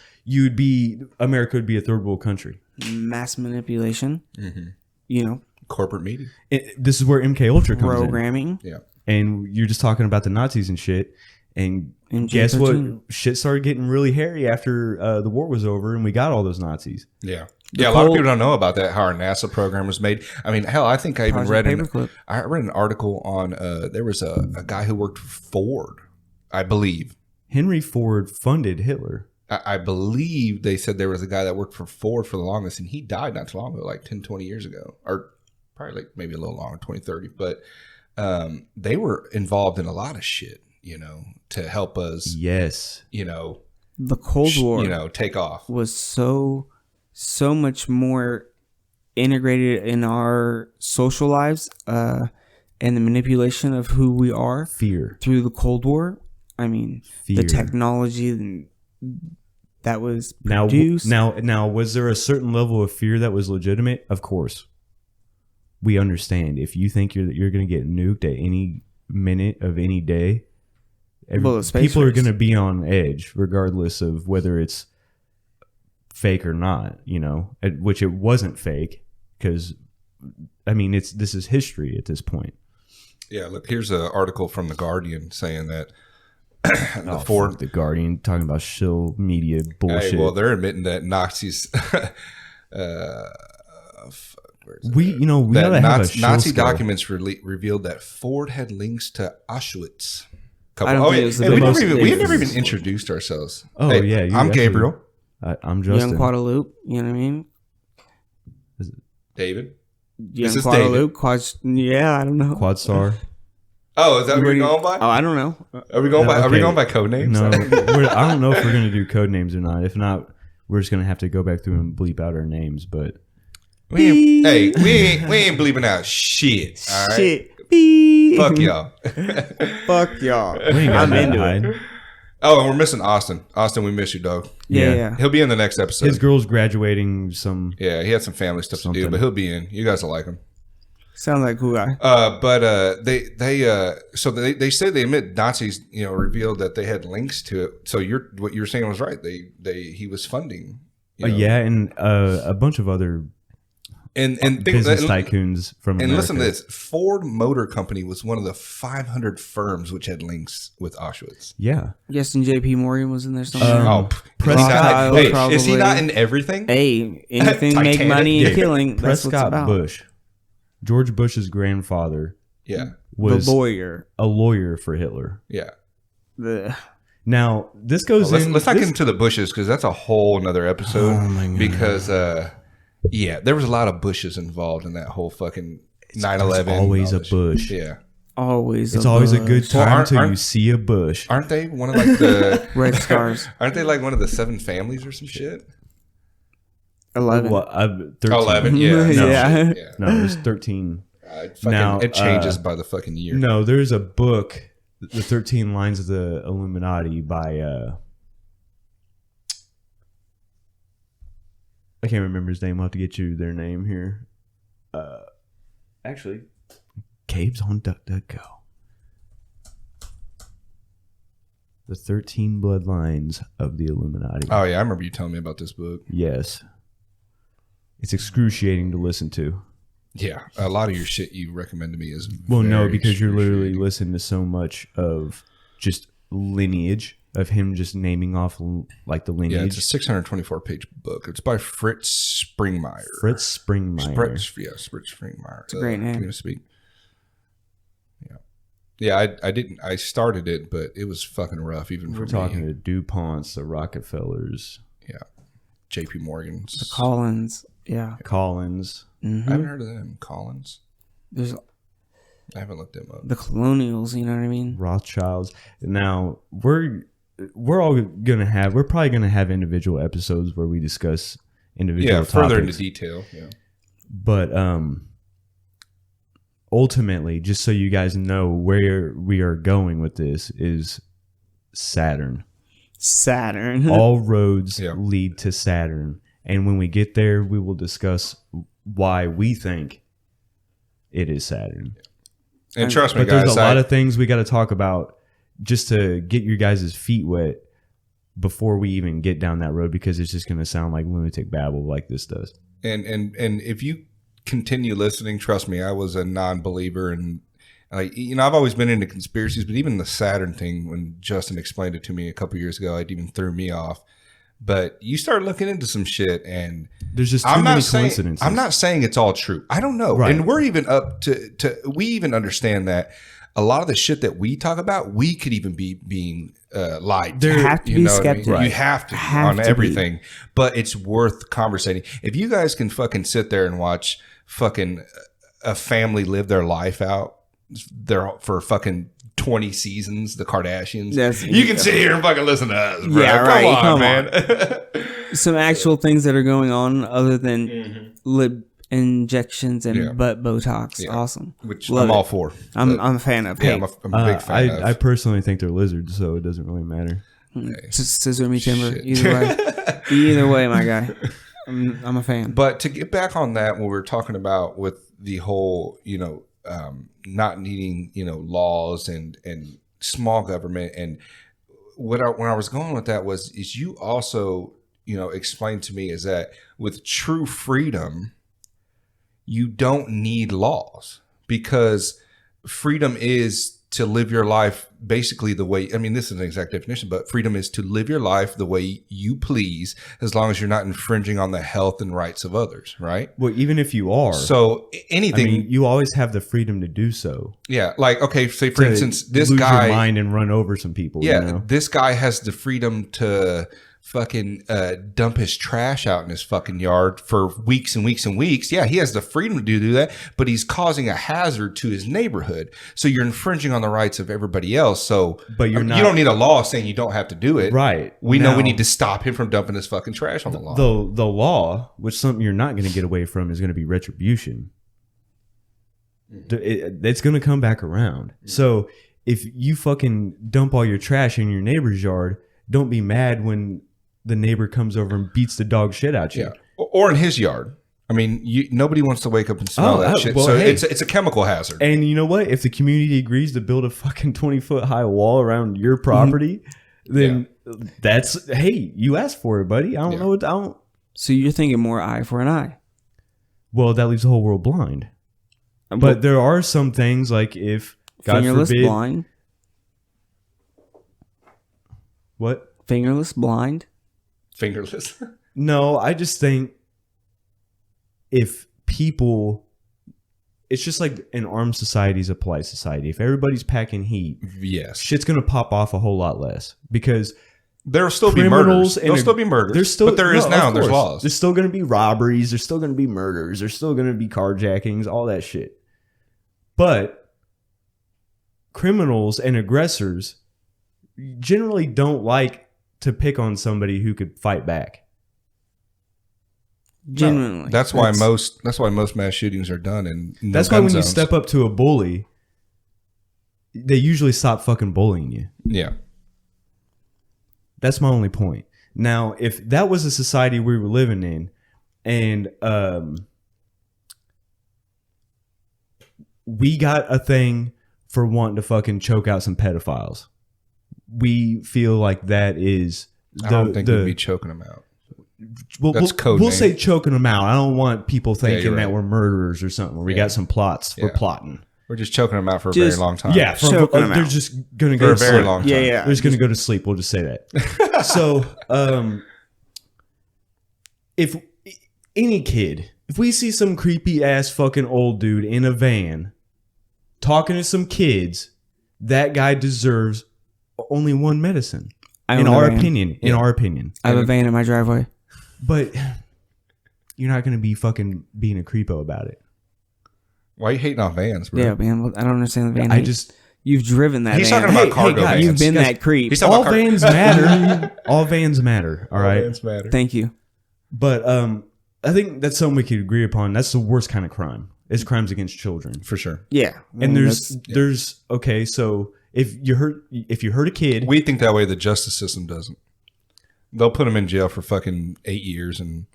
America would be a third world country. Mass manipulation. Corporate media. This is where MK Ultra comes Programming. in. Yeah. And you're just talking about the Nazis and shit. And guess what? Shit started getting really hairy after the war was over, and we got all those Nazis. Yeah. A lot of people don't know about that, how our NASA program was made. I mean, hell, I think I even read an article on, there was a guy who worked for Ford, I believe. Henry Ford funded Hitler. I believe they said there was a guy that worked for Ford for the longest, and he died not too long ago, like 10, 20 years ago. Or probably like maybe a little longer, 20, 30. But they were involved in a lot of shit. To help us. Yes. The Cold War, take off was so much more integrated in our social lives, and the manipulation of who we are. Fear through the Cold War. I mean, the technology that was produced. Now, was there a certain level of fear that was legitimate? Of course. We understand. If you think you're going to get nuked at any minute of any day. People are going to be on edge regardless of whether it's fake or not, which it wasn't fake because, I mean, this is history at this point. Yeah, look, here's an article from The Guardian saying that The Guardian talking about shill media bullshit. Hey, well, they're admitting that Nazis... Nazi documents revealed that Ford had links to Auschwitz. We never even introduced ourselves. Oh, hey, yeah. I'm Gabriel. I'm Justin. Young Guadalupe. You know what I mean? David. Young Guadalupe. I don't know. Quadstar. Oh, is that what you're going by? Oh, I don't know. Are we going by code names? No, I don't know if we're going to do code names or not. If not, we're just going to have to go back through and bleep out our names. But we ain't bleeping out shit. All right? Shit. Fuck y'all. Fuck y'all. I'm into it. Oh, and we're missing Austin. Austin, we miss you, dog. Yeah. He'll be in the next episode. His girl's graduating some. Yeah, he had some family stuff to do, but he'll be in. You guys will like him. Sounds like a cool guy. But they say they admit Nazis, revealed that they had links to it. So what you were saying was right. He was funding. And a bunch of other. And business tycoons from America. Listen to this. Ford Motor Company was one of the 500 firms which had links with Auschwitz. Yeah. Guessing J.P. Morgan was in there somewhere. Prescott. Is he not in everything? Hey, anything make money and killing. Prescott Bush, George Bush's grandfather, was the lawyer. a lawyer for Hitler. Yeah. Now, this goes Let's in... not get into the Bushes because that's a whole another episode. Oh, my God. Because, there was a lot of Bushes involved in that whole fucking 9/11. There's always all a that shit. bush. Yeah. Always. It's always a bush. good time Well, until you see a bush. Aren't they one of like the Red scars. Aren't they like one of the 7 families or some shit? 11. Well, 13. 11. Yeah. No. Yeah. Shit, yeah. No, there's 13. Now, it changes by the fucking year. No, there's a book, The 13 Lines of the Illuminati by... I can't remember his name. I'll have to get you their name here. Actually, Gabe's on DuckDuckGo. The 13 Bloodlines of the Illuminati. Oh yeah, I remember you telling me about this book. Yes. It's excruciating to listen to. Yeah, a lot of your shit you recommend to me is Well, no, very because you're literally excruciating. listening to so much of just lineage of him just naming off like the lineage. Yeah, it's a 624 page book. It's by Fritz Springmeier. Fritz Springmeier. Fritz Springmeier. It's a great name. Communist speak. Yeah, I didn't. I started it, but it was fucking rough even for We're me. talking to DuPonts, the Rockefellers, J.P. Morgan's. The Collins. Yeah. Collins. I haven't heard of them. Collins. There's I haven't looked them up. the Colonials, you know what I mean? Rothschilds. Now we're probably gonna have individual episodes where we discuss individual topics. Further into detail. Yeah. But ultimately, just so you guys know where we are going with this is Saturn. Saturn. All roads Yeah. lead to Saturn. And when we get there, we will discuss why we think it is Saturn. And trust me, But guys, there's a lot of things we got to talk about just to get your guys' feet wet before we even get down that road, because it's just going to sound like lunatic babble like this does. and if you continue listening, trust me, I was a non-believer, and I've always been into conspiracies, but even the Saturn thing, when Justin explained it to me a couple years ago, it even threw me off. But you start looking into some shit, and There's just too many coincidences. I'm not saying it's all true. I don't know. Right. And we're even up to we even understand that a lot of the shit that we talk about, we could even be being lied to. You have to be know what I mean? skeptic. You have to be Have on to everything. But it's worth conversating. If you guys can fucking sit there and watch fucking a family live their life out for fucking 20 seasons, the Kardashians, you can sit here and fucking listen to us, bro. Yeah, right. Come on, Come on. man. Some actual things that are going on other than lip injections and butt Botox. Yeah. Awesome. Which Love I'm it. all for. I'm a fan of. Yeah, Hey, I'm a big fan of. I personally think they're lizards, so it doesn't really matter. scissor me timber. Shit. Either way. Either way, my guy. I'm a fan. But to get back on that, when we were talking about with the whole, not needing, laws and small government, and when I was going with that is you also, explained to me is that with true freedom, you don't need laws, because freedom is to live your life basically the way, this is an exact definition, but freedom is to live your life the way you please, as long as you're not infringing on the health and rights of others, right? Well, even if you are, So anything, you always have the freedom to do so. yeah, like, okay, say for To instance, this lose guy, your mind and run over some people. yeah, this guy has the freedom to fucking dump his trash out in his fucking yard for weeks and weeks and weeks. Yeah, he has the freedom to do that, but he's causing a hazard to his neighborhood. So you're infringing on the rights of everybody else. So, But you're you not- don't need a law saying you don't have to do it. Right. We know we Now- need to stop him from dumping his fucking trash on the lawn. The law, which something you're not going to get away from, is going to be retribution. It's going to come back around. So if you fucking dump all your trash in your neighbor's yard, don't be mad when the neighbor comes over and beats the dog shit out you. Yeah, or in his yard. Nobody wants to wake up and smell that shit. well, So hey. it's a chemical hazard. And you know what? If the community agrees to build a fucking 20-foot high wall around your property, then that's, hey, you asked for it, buddy. I don't know what I don't. So you're thinking more eye for an eye. Well, that leaves the whole world blind. But there are some things, like if God fingerless forbid, blind. what? Fingerless blind. Fingerless. No, I just think if people it's just like an armed society is a polite society. If everybody's packing heat, Yes. shit's gonna pop off a whole lot less because There'll still be murders. There'll still be murders. There's still, but there is now. There's laws. There's still gonna be robberies. There's still gonna be murders. There's still gonna be carjackings. All that shit. But criminals and aggressors generally don't like to pick on somebody who could fight back. Genuinely. No, that's why most mass shootings are done in no that's why gun when zones. you step up to a bully, they usually stop fucking bullying you. Yeah. That's my only point. Now, if that was a society we were living in, and we got a thing for wanting to fucking choke out some pedophiles, we feel like that is. I don't think we'd be choking them out. That's code We'll name. say choking them out. I don't want people thinking you're that right. we're murderers or something. We got some plots. We're plotting. We're just choking them out for a very long time. Yeah, Choking 'em they're out. just gonna For go a to very sleep. long time. Yeah. They're just gonna go to sleep. We'll just say that. So, if any kid, if we see some creepy ass fucking old dude in a van talking to some kids, that guy deserves only one medicine. In our opinion. In our opinion. I have a van in my driveway. But you're not gonna be fucking being a creepo about it. Why are you hating on vans, bro? Yeah, man. I don't understand the van. I hate. just You've driven that He's van. talking about Hey, cargo guys, vans. You've been Guys, that creep. he's talking all about vans matter. All vans matter. All right. Vans matter. Thank you. But I think that's something we could agree upon. That's the worst kind of crime. Is crimes against children. For sure. Yeah. And there's okay, so if you hurt a kid, We think that way. The justice system doesn't. They'll put them in jail for fucking 8 years and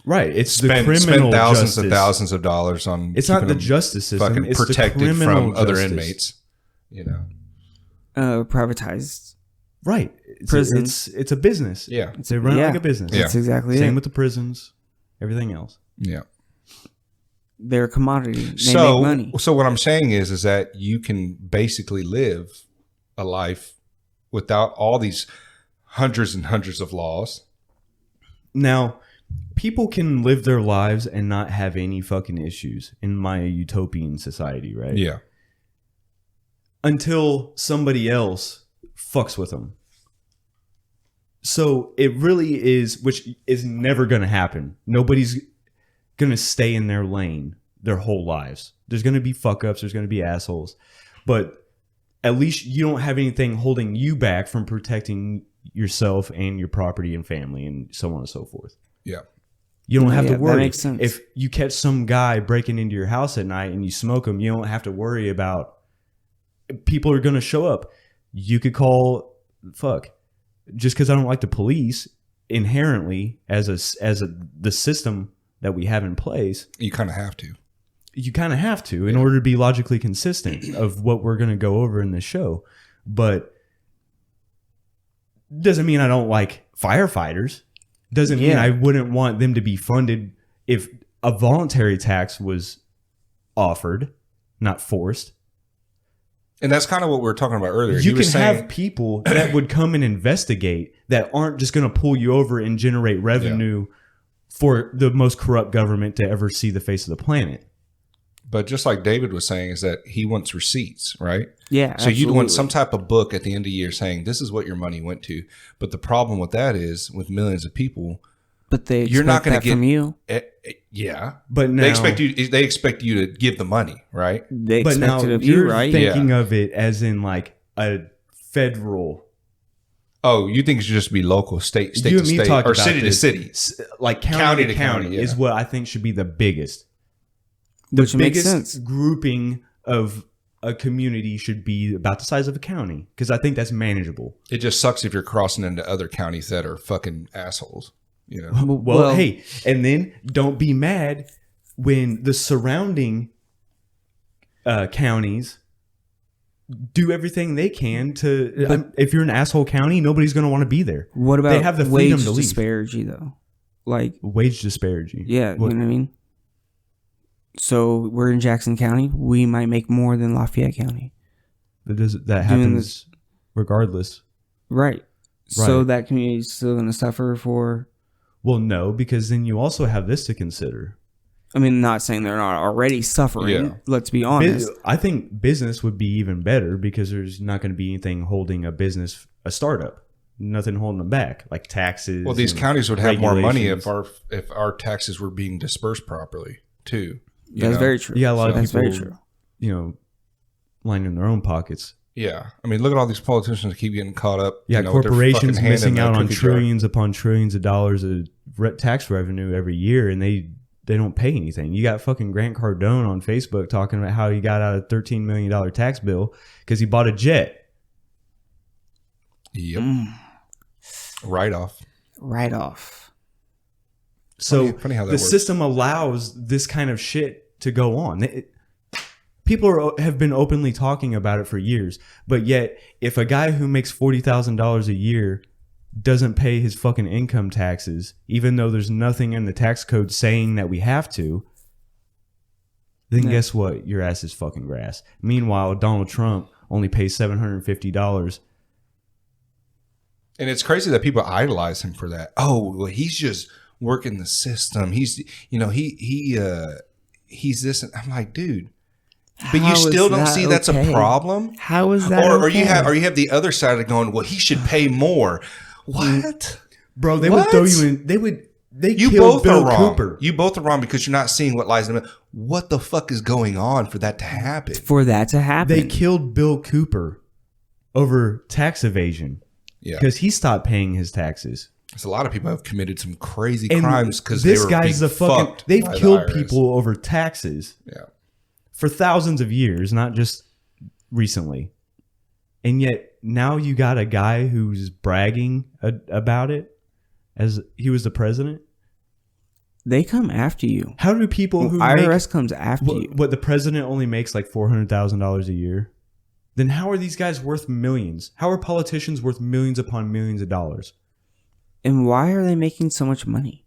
right, it's the spend criminal thousands justice. and thousands of dollars on. It's not keeping the them justice system. fucking It's the protected criminal from other justice. inmates. You know. Privatized. Right. Prisons. It's a business. Yeah. They run it Yeah. like a business. Yeah. That's exactly Same it. with the prisons, everything else. Yeah. They're a commodity. They make money. So what I'm saying is that you can basically live a life without all these hundreds and hundreds of laws. Now, people can live their lives and not have any fucking issues in my utopian society, right? Yeah. Until somebody else fucks with them. So it really is, which is never going to happen. Nobody's going to stay in their lane their whole lives. There's going to be fuck ups. There's going to be assholes. But at least you don't have anything holding you back from protecting yourself and your property and family and so on and so forth. Yeah. You don't have Yeah, to that worry. makes sense. If you catch some guy breaking into your house at night and you smoke him, you don't have to worry about people are going to show up. You could call just because I don't like the police inherently as the system that we have in place. You kind of have to. You kind of have to in order to be logically consistent of what we're going to go over in this show. But doesn't mean I don't like firefighters. Doesn't mean I wouldn't want them to be funded if a voluntary tax was offered, not forced. And that's kind of what we were talking about earlier. You can have people that would come and investigate that aren't just going to pull you over and generate revenue for the most corrupt government to ever see the face of the planet. But just like David was saying, is that he wants receipts, right? Yeah. So you'd want absolutely. some type of book at the end of the year saying this is what your money went to. But the problem with that is with millions of people, But you're not going gonna to get from you. Yeah, But now, they expect you to give the money, right? They but expect now it of you're you, right? thinking of it as in like a federal. Oh, you think it should just be local, state You to and me state, talked or about city this. to city? Like County county to to county county, is what I think should be the biggest. The Which makes biggest sense. grouping of a community should be about the size of a county because I think that's manageable. It just sucks if you're crossing into other counties that are fucking assholes. You know, Well, hey, and then don't be mad when the surrounding counties do everything they can to. If you're an asshole county, nobody's going to want to be there. What about they have the freedom wage to leave? disparity, though? Like, Wage disparity. yeah, What- you know what I mean? So we're in Jackson County. We might make more than Lafayette County. That happens regardless. Right. So Right. that community is still going to suffer for... Well, no, because then you also have this to consider. I mean, not saying they're not already suffering. Yeah. Let's be honest. I think business would be even better because there's not going to be anything holding a startup. Nothing holding them back, like taxes. Well, these counties would have more money regulations. if our taxes were being dispersed properly too. That's very true. Yeah, a lot of That's people, very true. you know, lining their own pockets. Yeah, I mean, look at all these politicians that keep getting caught up. Yeah, you know, with their corporations fucking hand in missing the out on cookie jar. trillions upon trillions of dollars of tax revenue every year, and they don't pay anything. You got fucking Grant Cardone on Facebook talking about how he got out a $13 million tax bill because he bought a jet. Yep. Write off. Right off. So Funny how that the works. system allows this kind of shit to go on. People have been openly talking about it for years, but yet if a guy who makes $40,000 a year doesn't pay his fucking income taxes, even though there's nothing in the tax code saying that we have to, then guess what? Your ass is fucking grass. Meanwhile, Donald Trump only pays $750. And it's crazy that people idolize him for that. Oh, well, he's just working the system. He's, you know, he's this. And I'm like, dude, but How you is still don't that see that's okay? a problem. How is that? Or okay? you have the other side of going, well, he should pay more. What, Bro, they What? would throw you in. They you killed both Bill are wrong. Cooper. You both are wrong because you're not seeing what lies in it. What the fuck is going on for that to happen? For that to happen. They killed Bill Cooper over tax evasion Yeah, because he stopped paying his taxes. because a lot of people have committed some crazy And crimes because this they were guy's being the fucking. fucked They've by the killed IRS. people over taxes Yeah. for thousands of years, not just recently. And yet now you got a guy who's bragging about it as he was the president. They come after you. How do people who IRS comes after you. what the president only makes like $400,000 a year? Then how are these guys worth millions? How are politicians worth millions upon millions of dollars? And why are they making so much money?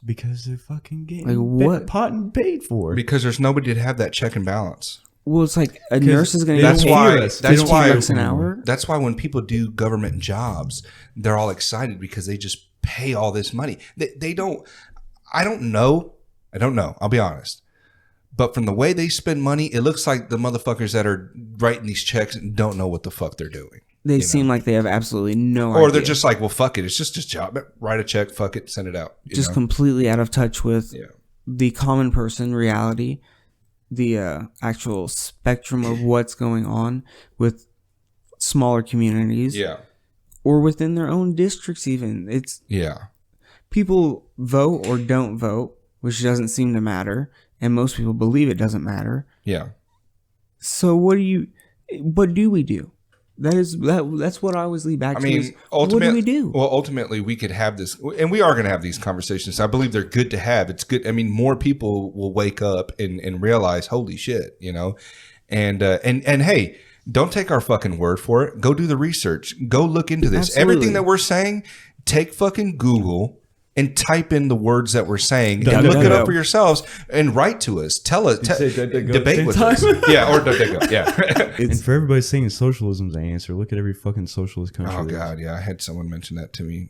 Because they're fucking getting Like what? pot and paid for. Because there's nobody to have that check and balance. Well, it's like a nurse is going to That's get why- paid that's $15 why- an hour. That's why when people do government jobs, they're all excited because they just pay all this money. They don't. I don't know. I'll be honest. But from the way they spend money, it looks like the motherfuckers that are writing these checks don't know what the fuck they're doing. They seem like they have absolutely no Or idea. they're just like, well, fuck it. It's just a job. Write a check. Fuck it. Send it out. you just know? completely out of touch with Yeah. the common person reality, the actual spectrum of what's going on with smaller communities Yeah. or within their own districts even. It's Yeah. people vote or don't vote, which doesn't seem to matter, and most people believe it doesn't matter. Yeah. So what do we do? That's what I always lead back I to. mean, Is, what do we do? Well, ultimately, we could have this, and we are going to have these conversations. I believe they're good to have. It's good. I mean, more people will wake up and realize, holy shit, you know, and hey, don't take our fucking word for it. Go do the research. Go look into this. Absolutely. Everything that we're saying, take fucking Google and type in the words that we're saying and look it up for yourselves and write to us. Tell us, say DuckDuckGo debate with at us. the same Yeah, or DuckDuckGo. Yeah. And for everybody saying socialism's the answer, look at every fucking socialist country. Oh God, yeah, I had someone mention that to me.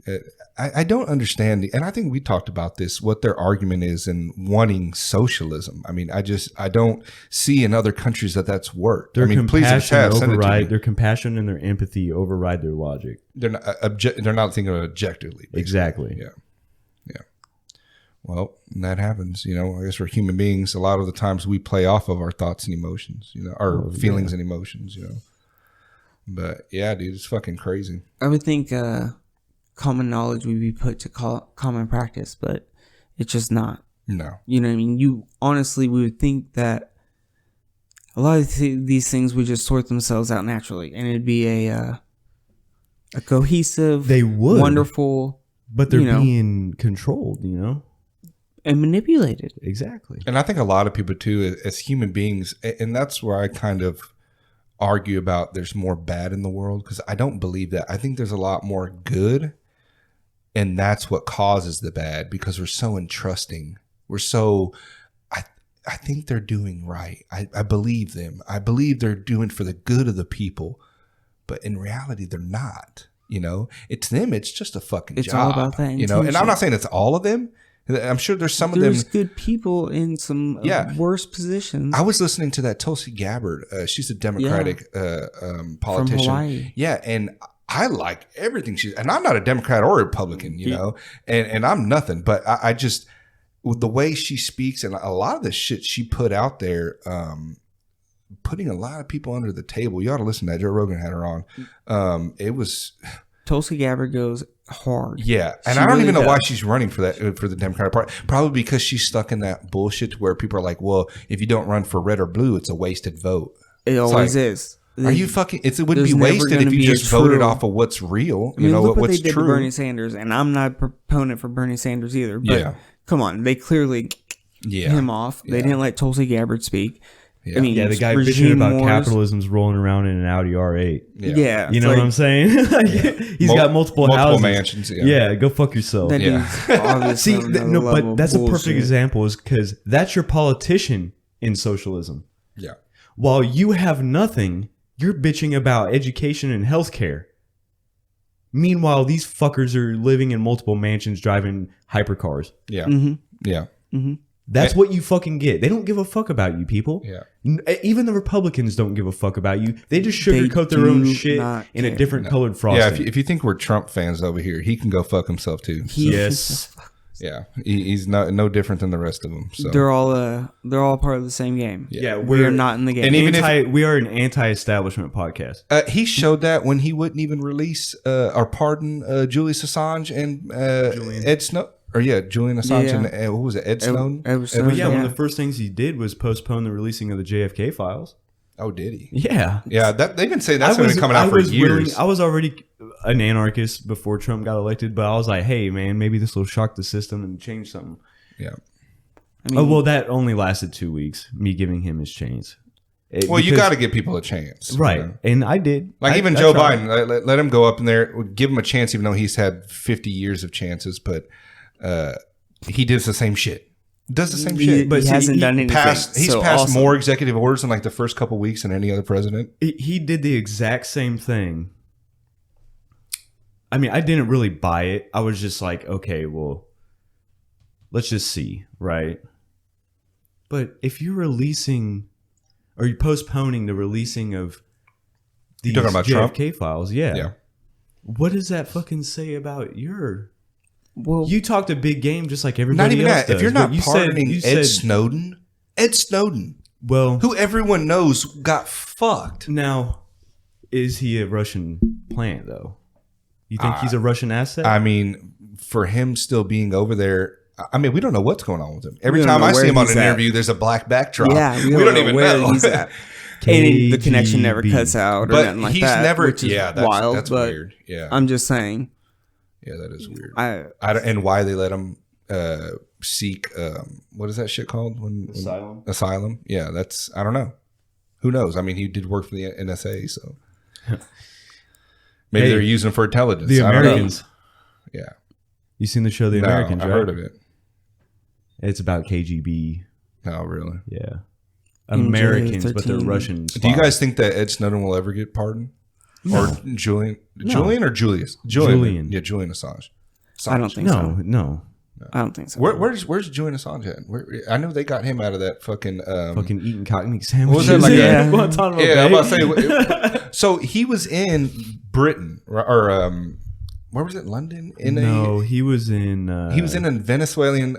I don't understand, and I think we talked about this. What their argument is in wanting socialism. I mean, I don't see in other countries that that's worked. Their I mean, please, compassion chat, send it to me. override their compassion and their empathy override their logic. They're not they're not thinking of it objectively. basically. Exactly. Yeah. Yeah. Well, that happens. You know, I guess we're human beings. A lot of the times we play off of our thoughts and emotions. You know, our feelings and emotions. You know. But yeah, dude, it's fucking crazy. I would think common knowledge would be put to common practice, but it's just not. No. You know what I mean? We would think that a lot of these things would just sort themselves out naturally, and it'd be a cohesive, They would. wonderful, But they're you know, being controlled, you know? and manipulated. Exactly. And I think a lot of people too, as human beings, and that's where I kind of argue about there's more bad in the world, because I don't believe that. I think there's a lot more good, and that's what causes the bad, because we're so entrusting. We're so, I think they're doing right. I believe them. I believe they're doing for the good of the people, but in reality, they're not. You know, it's them. It's just a fucking It's job. all about that You know, and I'm intention. not saying it's all of them. I'm sure there's some There's of them. good people in some worse positions. I was listening to that Tulsi Gabbard. She's a Democratic politician. From Hawaii. Yeah, and I like everything she's. And I'm not a Democrat or a Republican, you know, and I'm nothing. But I just with the way she speaks and a lot of the shit she put out there, putting a lot of people under the table. You ought to listen to that. Joe Rogan had her on. It was. Tulsi Gabbard goes hard. Yeah, and I don't even know why she's running for that for the Democratic Party. Probably because she's stuck in that bullshit where people are like, "Well, if you don't run for red or blue, it's a wasted vote." It always is. Are you fucking? It wouldn't be wasted if you just voted off of what's real. You know look what what's they did true. to Bernie Sanders, and I'm not a proponent for Bernie Sanders either. But come on, they clearly him off. They didn't let Tulsi Gabbard speak. Yeah. I mean, the guy bitching about capitalism's rolling around in an Audi R8. Yeah, you know what I'm saying? He's got multiple houses, mansions. Yeah, go fuck yourself. That dude's obviously See, but that's a perfect example, is because that's your politician in socialism. Yeah. While you have nothing, you're bitching about education and healthcare. Meanwhile, these fuckers are living in multiple mansions, driving hypercars. Yeah. Mm-hmm. Yeah. Mm-hmm. That's what you fucking get. They don't give a fuck about you, people. Yeah. Even the Republicans don't give a fuck about you. They just sugarcoat their own shit in a different colored frosting. Yeah, if you think we're Trump fans over here, he can go fuck himself too. So. Yes. Yeah, he's no different than the rest of them. So. They're all part of the same game. Yeah, we're not in the game. And even we are an anti-establishment podcast. He showed that when he wouldn't even release or pardon Julius Assange and Ed Snowden. Or Julian Assange and what was it, Ed Snowden? One of the first things he did was postpone the releasing of the JFK files. Oh, did he? Yeah. Yeah, they've been saying that's been coming out for years. I was already an anarchist before Trump got elected, but I was like, hey, man, maybe this will shock the system and change something. Yeah. I mean, that only lasted 2 weeks, me giving him his chains. You got to give people a chance. Right. You know? And I did. Even Joe Biden, let him go up in there, give him a chance, even though he's had 50 years of chances, but he does the same shit. Does the same shit, but he hasn't done anything. He's passed more executive orders in like the first couple weeks than any other president. He did the exact same thing. I mean, I didn't really buy it. I was just like, okay, well, let's just see, right? But if you're releasing or you're postponing the releasing of these talking about JFK Trump? files, yeah. What does that fucking say about your? Well, you talked a big game just like everybody not even else that. does. If you're not pardoning Ed Snowden, well, who everyone knows got fucked. Now, is he a Russian plant though? You think he's a Russian asset? I mean, for him still being over there, I mean, we don't know what's going on with him. Every time I see him on an interview, there's a black backdrop. Yeah, we don't even where know. He's at. And the connection never cuts out or but nothing like he's that. never. Which is wild. That's but weird. Yeah, I'm just saying. Yeah, that is weird. I don't, and why they let him seek what is that shit called? Asylum. Asylum. Yeah, that's I don't know. Who knows? I mean, he did work for the NSA, so maybe they're using him for intelligence. The Americans. Yeah. You seen the show The Americans? I right? heard of it. It's about KGB. Oh, really? Yeah. Americans, but they're Russians. Do you guys think that Ed Snowden will ever get pardoned? No. Or Julian? No. Julian or Julius? Julian. Yeah, Julian Assange. I don't think so. No. I don't think so. Where's Julian Assange at? I know they got him out of that fucking eating cockney sandwiches. What was that like? Guantanamo Bay? I'm about to say. So he was in Britain or where was it? London? He was in. He was in a Venezuelan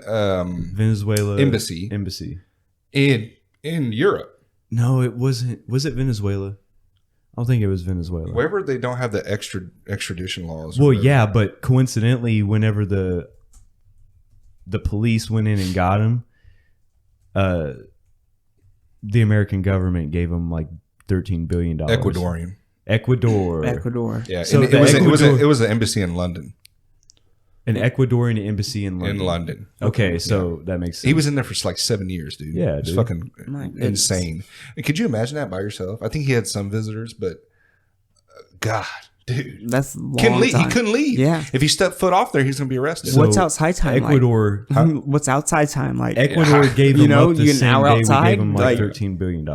Venezuela embassy in Europe. No, it wasn't. Was it Venezuela? I don't think it was Venezuela. Wherever they don't have the extradition laws. Well, yeah, but coincidentally, whenever the police went in and got him, the American government gave him like $13 billion. Ecuadorian. Ecuador. Yeah, so it was an embassy in London. An Ecuadorian embassy in London. In London. Okay, so that makes sense. He was in there for like 7 years, dude. Yeah, it's fucking insane. And could you imagine that by yourself? I think he had some visitors, but God, dude, that's long he time. couldn't leave. Yeah, if he stepped foot off there, he's gonna be arrested. What's outside time? Ecuador. Like? What's outside time like? Ecuador gave him up the same day outside, we gave him like $13 billion.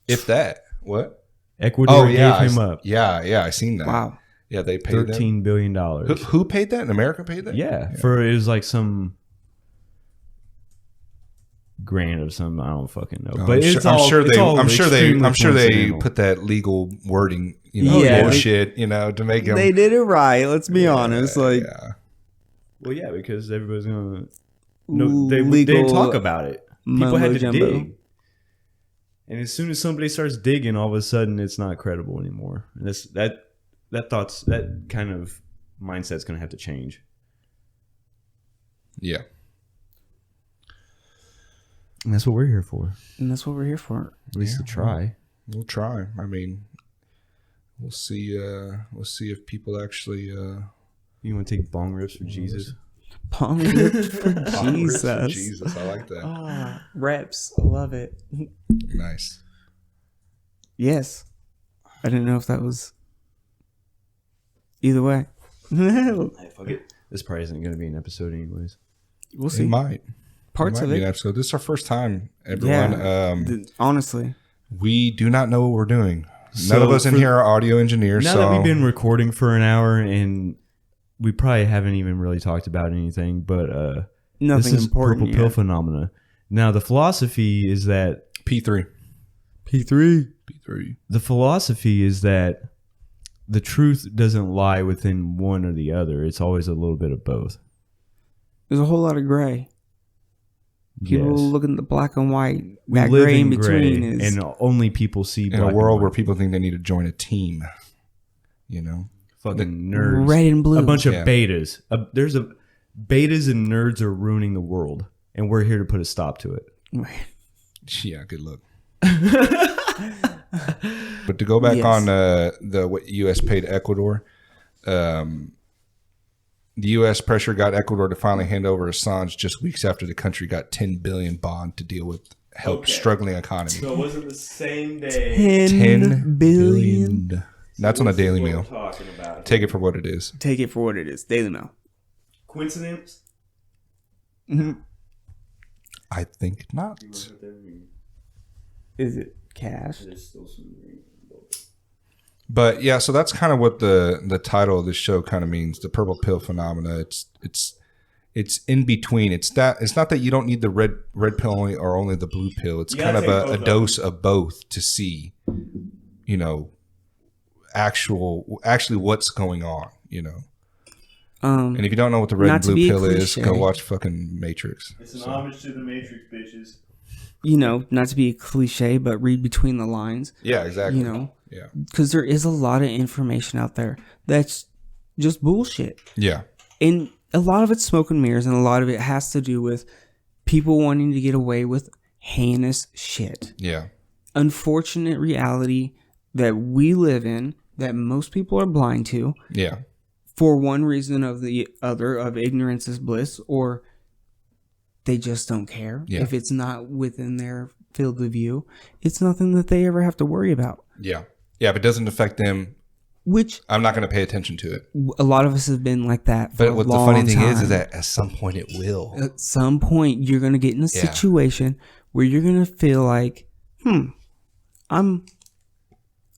If that, what? Ecuador gave him up. Yeah, I seen that. Wow. Yeah, they paid $13 billion. Who paid that? An American paid that? Yeah, for it was like some grant of some. I don't fucking know. Oh, but I'm sure they coincidental. put that legal wording, bullshit, to make them. They did it right. Let's be honest. Like, Well, yeah, because everybody's gonna. No, they legal didn't talk about it. People had to jumbo. dig, and as soon as somebody starts digging, all of a sudden it's not credible anymore. And that kind of mindset's gonna have to change. Yeah. And that's what we're here for. And that's what we're here for. At least to try. We'll try. I mean, we'll see. We'll see if people actually. You want to take bong rips for Jesus? Palm rips for Bong rips for Jesus. Jesus, I like that. Reps. I love it. Nice. Yes. I didn't know if that was either way. Hey, fuck it. This probably isn't going to be an episode anyways. We'll see. It might. Parts It might of be it. an episode. This is our first time, everyone. Honestly. We do not know what we're doing. None of us in here are audio engineers. Now that we've been recording for an hour and we probably haven't even really talked about anything, but Nothing this is important purple pill yet. phenomena. Now the philosophy is that P3. the philosophy is that the truth doesn't lie within one or the other. It's always a little bit of both. There's a whole lot of gray. People Yes. look at the black and white. We That live gray in gray, between is and only people see In black a and world white. where people think they need to join a team, fucking nerds, red and blue. a bunch of Yeah. betas. Betas and nerds are ruining the world, and we're here to put a stop to it. Yeah, good luck. But to go back Yes. on what U.S. paid Ecuador, the U.S. pressure got Ecuador to finally hand over Assange just weeks after the country got $10 billion bond to deal with struggling economy. So it wasn't the same day. 10 billion. That's on a Daily Mail. Talking about Take it for what it is. Take it for what it is. Daily Mail. coincidence. I think not. Is it cash? But yeah, so that's kind of what the title of this show kind of means. The purple pill phenomena. It's in between. It's not that you don't need the red pill only or only the blue pill. It's kind of a dose of both to see, actually what's going on. And if you don't know what the red Not and to blue be a pill is, cliche. go watch fucking Matrix. It's an homage to the Matrix, bitches. Not to be a cliche, but read between the lines. Yeah, exactly. Yeah. Because there is a lot of information out there that's just bullshit. Yeah. And a lot of it's smoke and mirrors, and a lot of it has to do with people wanting to get away with heinous shit. Yeah. Unfortunate reality that we live in that most people are blind to Yeah. for one reason or the other, of ignorance is bliss, or they just don't care. Yeah. If it's not within their field of view, it's nothing that they ever have to worry about. Yeah. Yeah. If it doesn't affect them, Which I'm not going to pay attention to it. a lot of us have been like that for But a what the long funny thing time. is that at some point it will. At some point, you're going to get in a situation where you're going to feel like,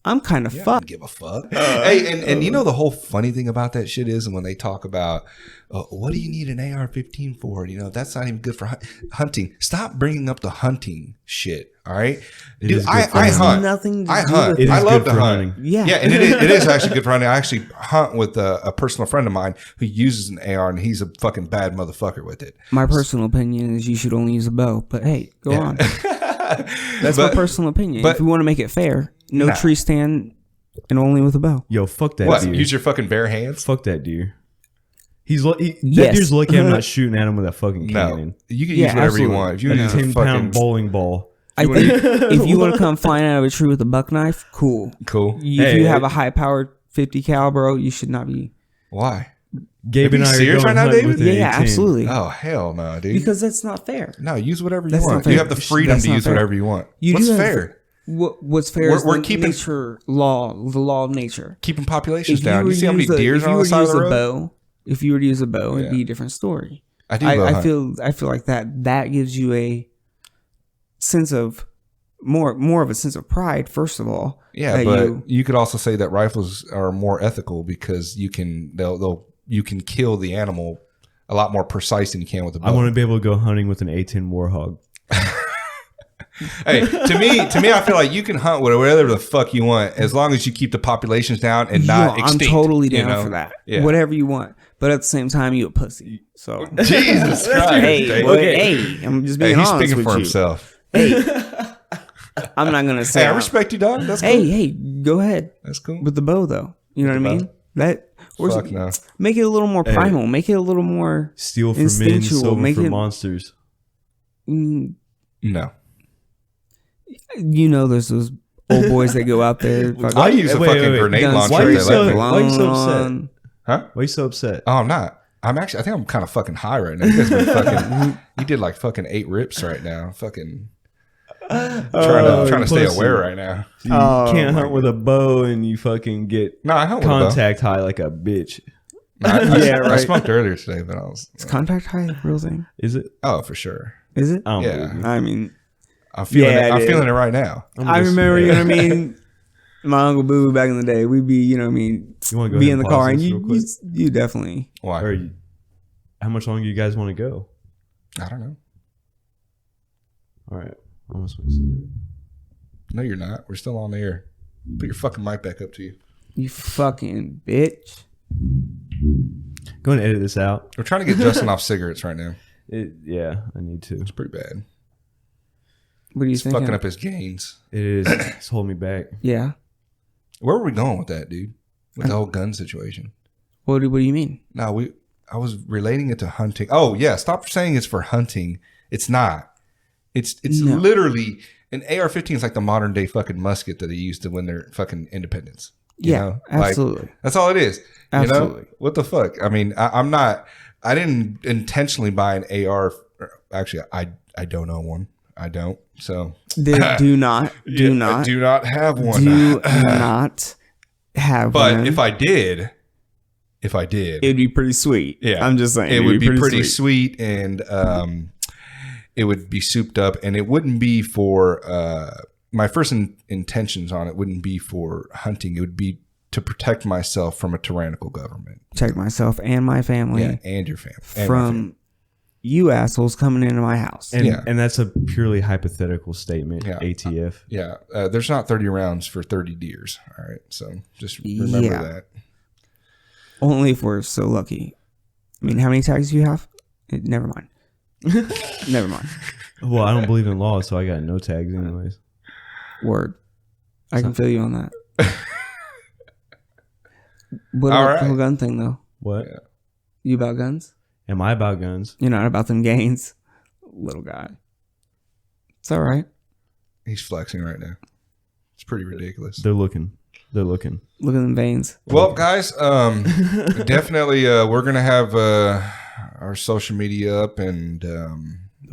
I'm kind of I don't fucked. give a fuck. Hey, and the whole funny thing about that shit is when they talk about, what do you need an AR-15 for? That's not even good for hunting. Stop bringing up the hunting shit. All right, dude, I hunt. Nothing to I do hunt. with I is love good to for hunt. hunting. Yeah. Yeah, and it is actually good for hunting. I actually hunt with a personal friend of mine who uses an AR, and he's a fucking bad motherfucker with it. My personal opinion is you should only use a bow. But hey, go on. That's my personal opinion. but- If you want to make it fair, no Nah. tree stand and only with a bow. Yo, fuck that What? deer. Use your fucking bare hands? Fuck that deer. That Yes. deer's lucky I'm not shooting at him with a fucking cannon. No, you can Yeah, use whatever you absolutely. want. If you A use a 10-pound fucking bowling ball. I think if you want to come flying out of a tree with a buck knife, cool. cool. If Hey, you have a high powered 50 cal, bro, you should not be. Why? Gabe Are and you I are serious going right now, hunting David? with an Yeah, A10. absolutely. Oh hell no, dude. Because that's not fair. No, use whatever you That's want. not fair. You have the freedom That's to not use fair. whatever you want. You What's do have fair? What's fair is We're the keeping- nature law, the law of nature. Keeping populations If you down. were You see how to many use a- deers if are you on were the to side of use the a road? bow, if you were to use a bow, it'd Yeah. be a different story. I do. bow I hunt. feel like that gives you a sense of more of a sense of pride. First of all, Yeah, that but you could also say that rifles are more ethical because you can kill the animal a lot more precise than you can with a bow. I want to be able to go hunting with an A10 Warhog. Hey, to me, I feel like you can hunt whatever the fuck you want as long as you keep the populations down and not extinct. I'm totally down you know? for that. Yeah. Whatever you want. But at the same time, you a pussy. So Jesus Christ. hey, I'm just being He's honest speaking with for you. himself. Hey, I'm not gonna say. Hey, I respect you, dog. That's cool. Hey, go ahead. That's cool. With the bow, though. You know what I mean? Fuck no. Make it a little more primal. Make it a little more Steal from men, instinctual. silver Make from it monsters. No. You know, there's those old boys that go out there. I use a fucking grenade Guns launcher. Why are you They let me. why are you so upset? Huh? Why are you so upset? Oh, I'm not. I think I'm kind of fucking high right now. You guys been fucking. You did like fucking 8 rips right now. Fucking. Trying to stay pussy. aware right now. You can't hunt with a bow and you fucking get No, I hunt with a bow. contact high like a bitch. I smoked earlier today, but I was. Is contact high a real thing? Is it? Oh, for sure. Is it? I don't Yeah. believe you. I mean, I'm feeling Yeah, it. I'm it feeling is. it right now. I remember, you know what I mean? My Uncle Boo back in the day, we'd be, you know what I mean, You want to go be ahead in the pause car and this real quick? you definitely. Why? Or how much longer you guys want to go? I don't know. All right. I almost want to see that. No, you're not. We're still on the air. Put your fucking mic back up to you. You fucking bitch. Go and edit this out. We're trying to get Justin off cigarettes right now. Yeah, I need to. It's pretty bad. What do you It's think? fucking up his gains. It is. It's holding me back. Yeah. Where were we going with that, dude? With the whole gun situation? What do you mean? No, I was relating it to hunting. Oh yeah, stop saying it's for hunting. It's not. It's No. literally an AR-15 is like the modern day fucking musket that they used to win their fucking independence. You Yeah, know? Like, absolutely. that's all it is. Absolutely. You know? What the fuck? I mean, I didn't intentionally buy an AR. Actually, I don't own one. I don't. So Do not. I do not have one. Do not have But one. if I did, it'd be pretty sweet. yeah, I'm just saying. it would be pretty sweet. sweet, and it would be souped up, and it wouldn't be for my first intentions on it. Wouldn't be for hunting. It would be to protect myself from a tyrannical government. Protect myself and my family Yeah, and your family and my family. from you assholes coming into my house. And, Yeah. and that's a purely hypothetical statement. Yeah. ATF. Yeah, there's not 30 rounds for 30 deers. All right, so just remember Yeah. that. Only if we're so lucky. I mean, how many tags do you have? Never mind. Never mind. Well, I don't believe in law, so I got no tags anyways. Word. I can feel you on that. What All about right. the whole gun thing, though? What? Yeah. You about guns? Am I about guns? You're not about them gains? Little guy. It's all right. He's flexing right now. It's pretty ridiculous. They're looking. They're looking. Look at them veins. Well, guys, definitely we're going to have our social media up, and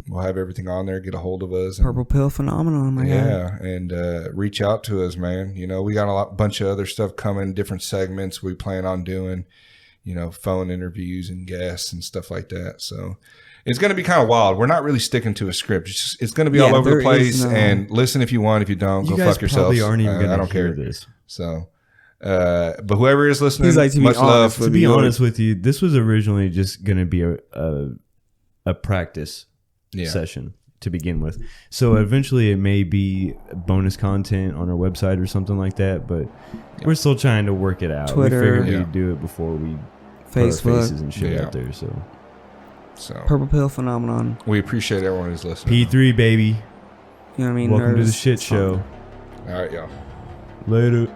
we'll have everything on there. Get a hold of us. And, Purple pill phenomenon, my guy. yeah, and reach out to us, man. You know, we got bunch of other stuff coming, different segments we plan on doing, you know, phone interviews and guests and stuff like that. So it's going to be kind of wild. We're not really sticking to a script. It's going to be all over the place. And listen if you want. If you don't, You go guys fuck yourselves. probably aren't even going I to don't hear care. this. So, but whoever is listening, He's like, to be much love. honest To with be you, honest with you, this was originally just going to be a practice Yeah. session to begin with. So eventually it may be bonus content on our website or something like that, but we're still trying to work it out. Twitter. We figured Yeah. we'd do it before we put our faces Facebook. and shit Yeah. out there. So So Purple pill phenomenon. we appreciate everyone who's listening. P3 baby, You know what I mean? welcome to the Nerds. shit It's fun. show. All right, y'all. Later.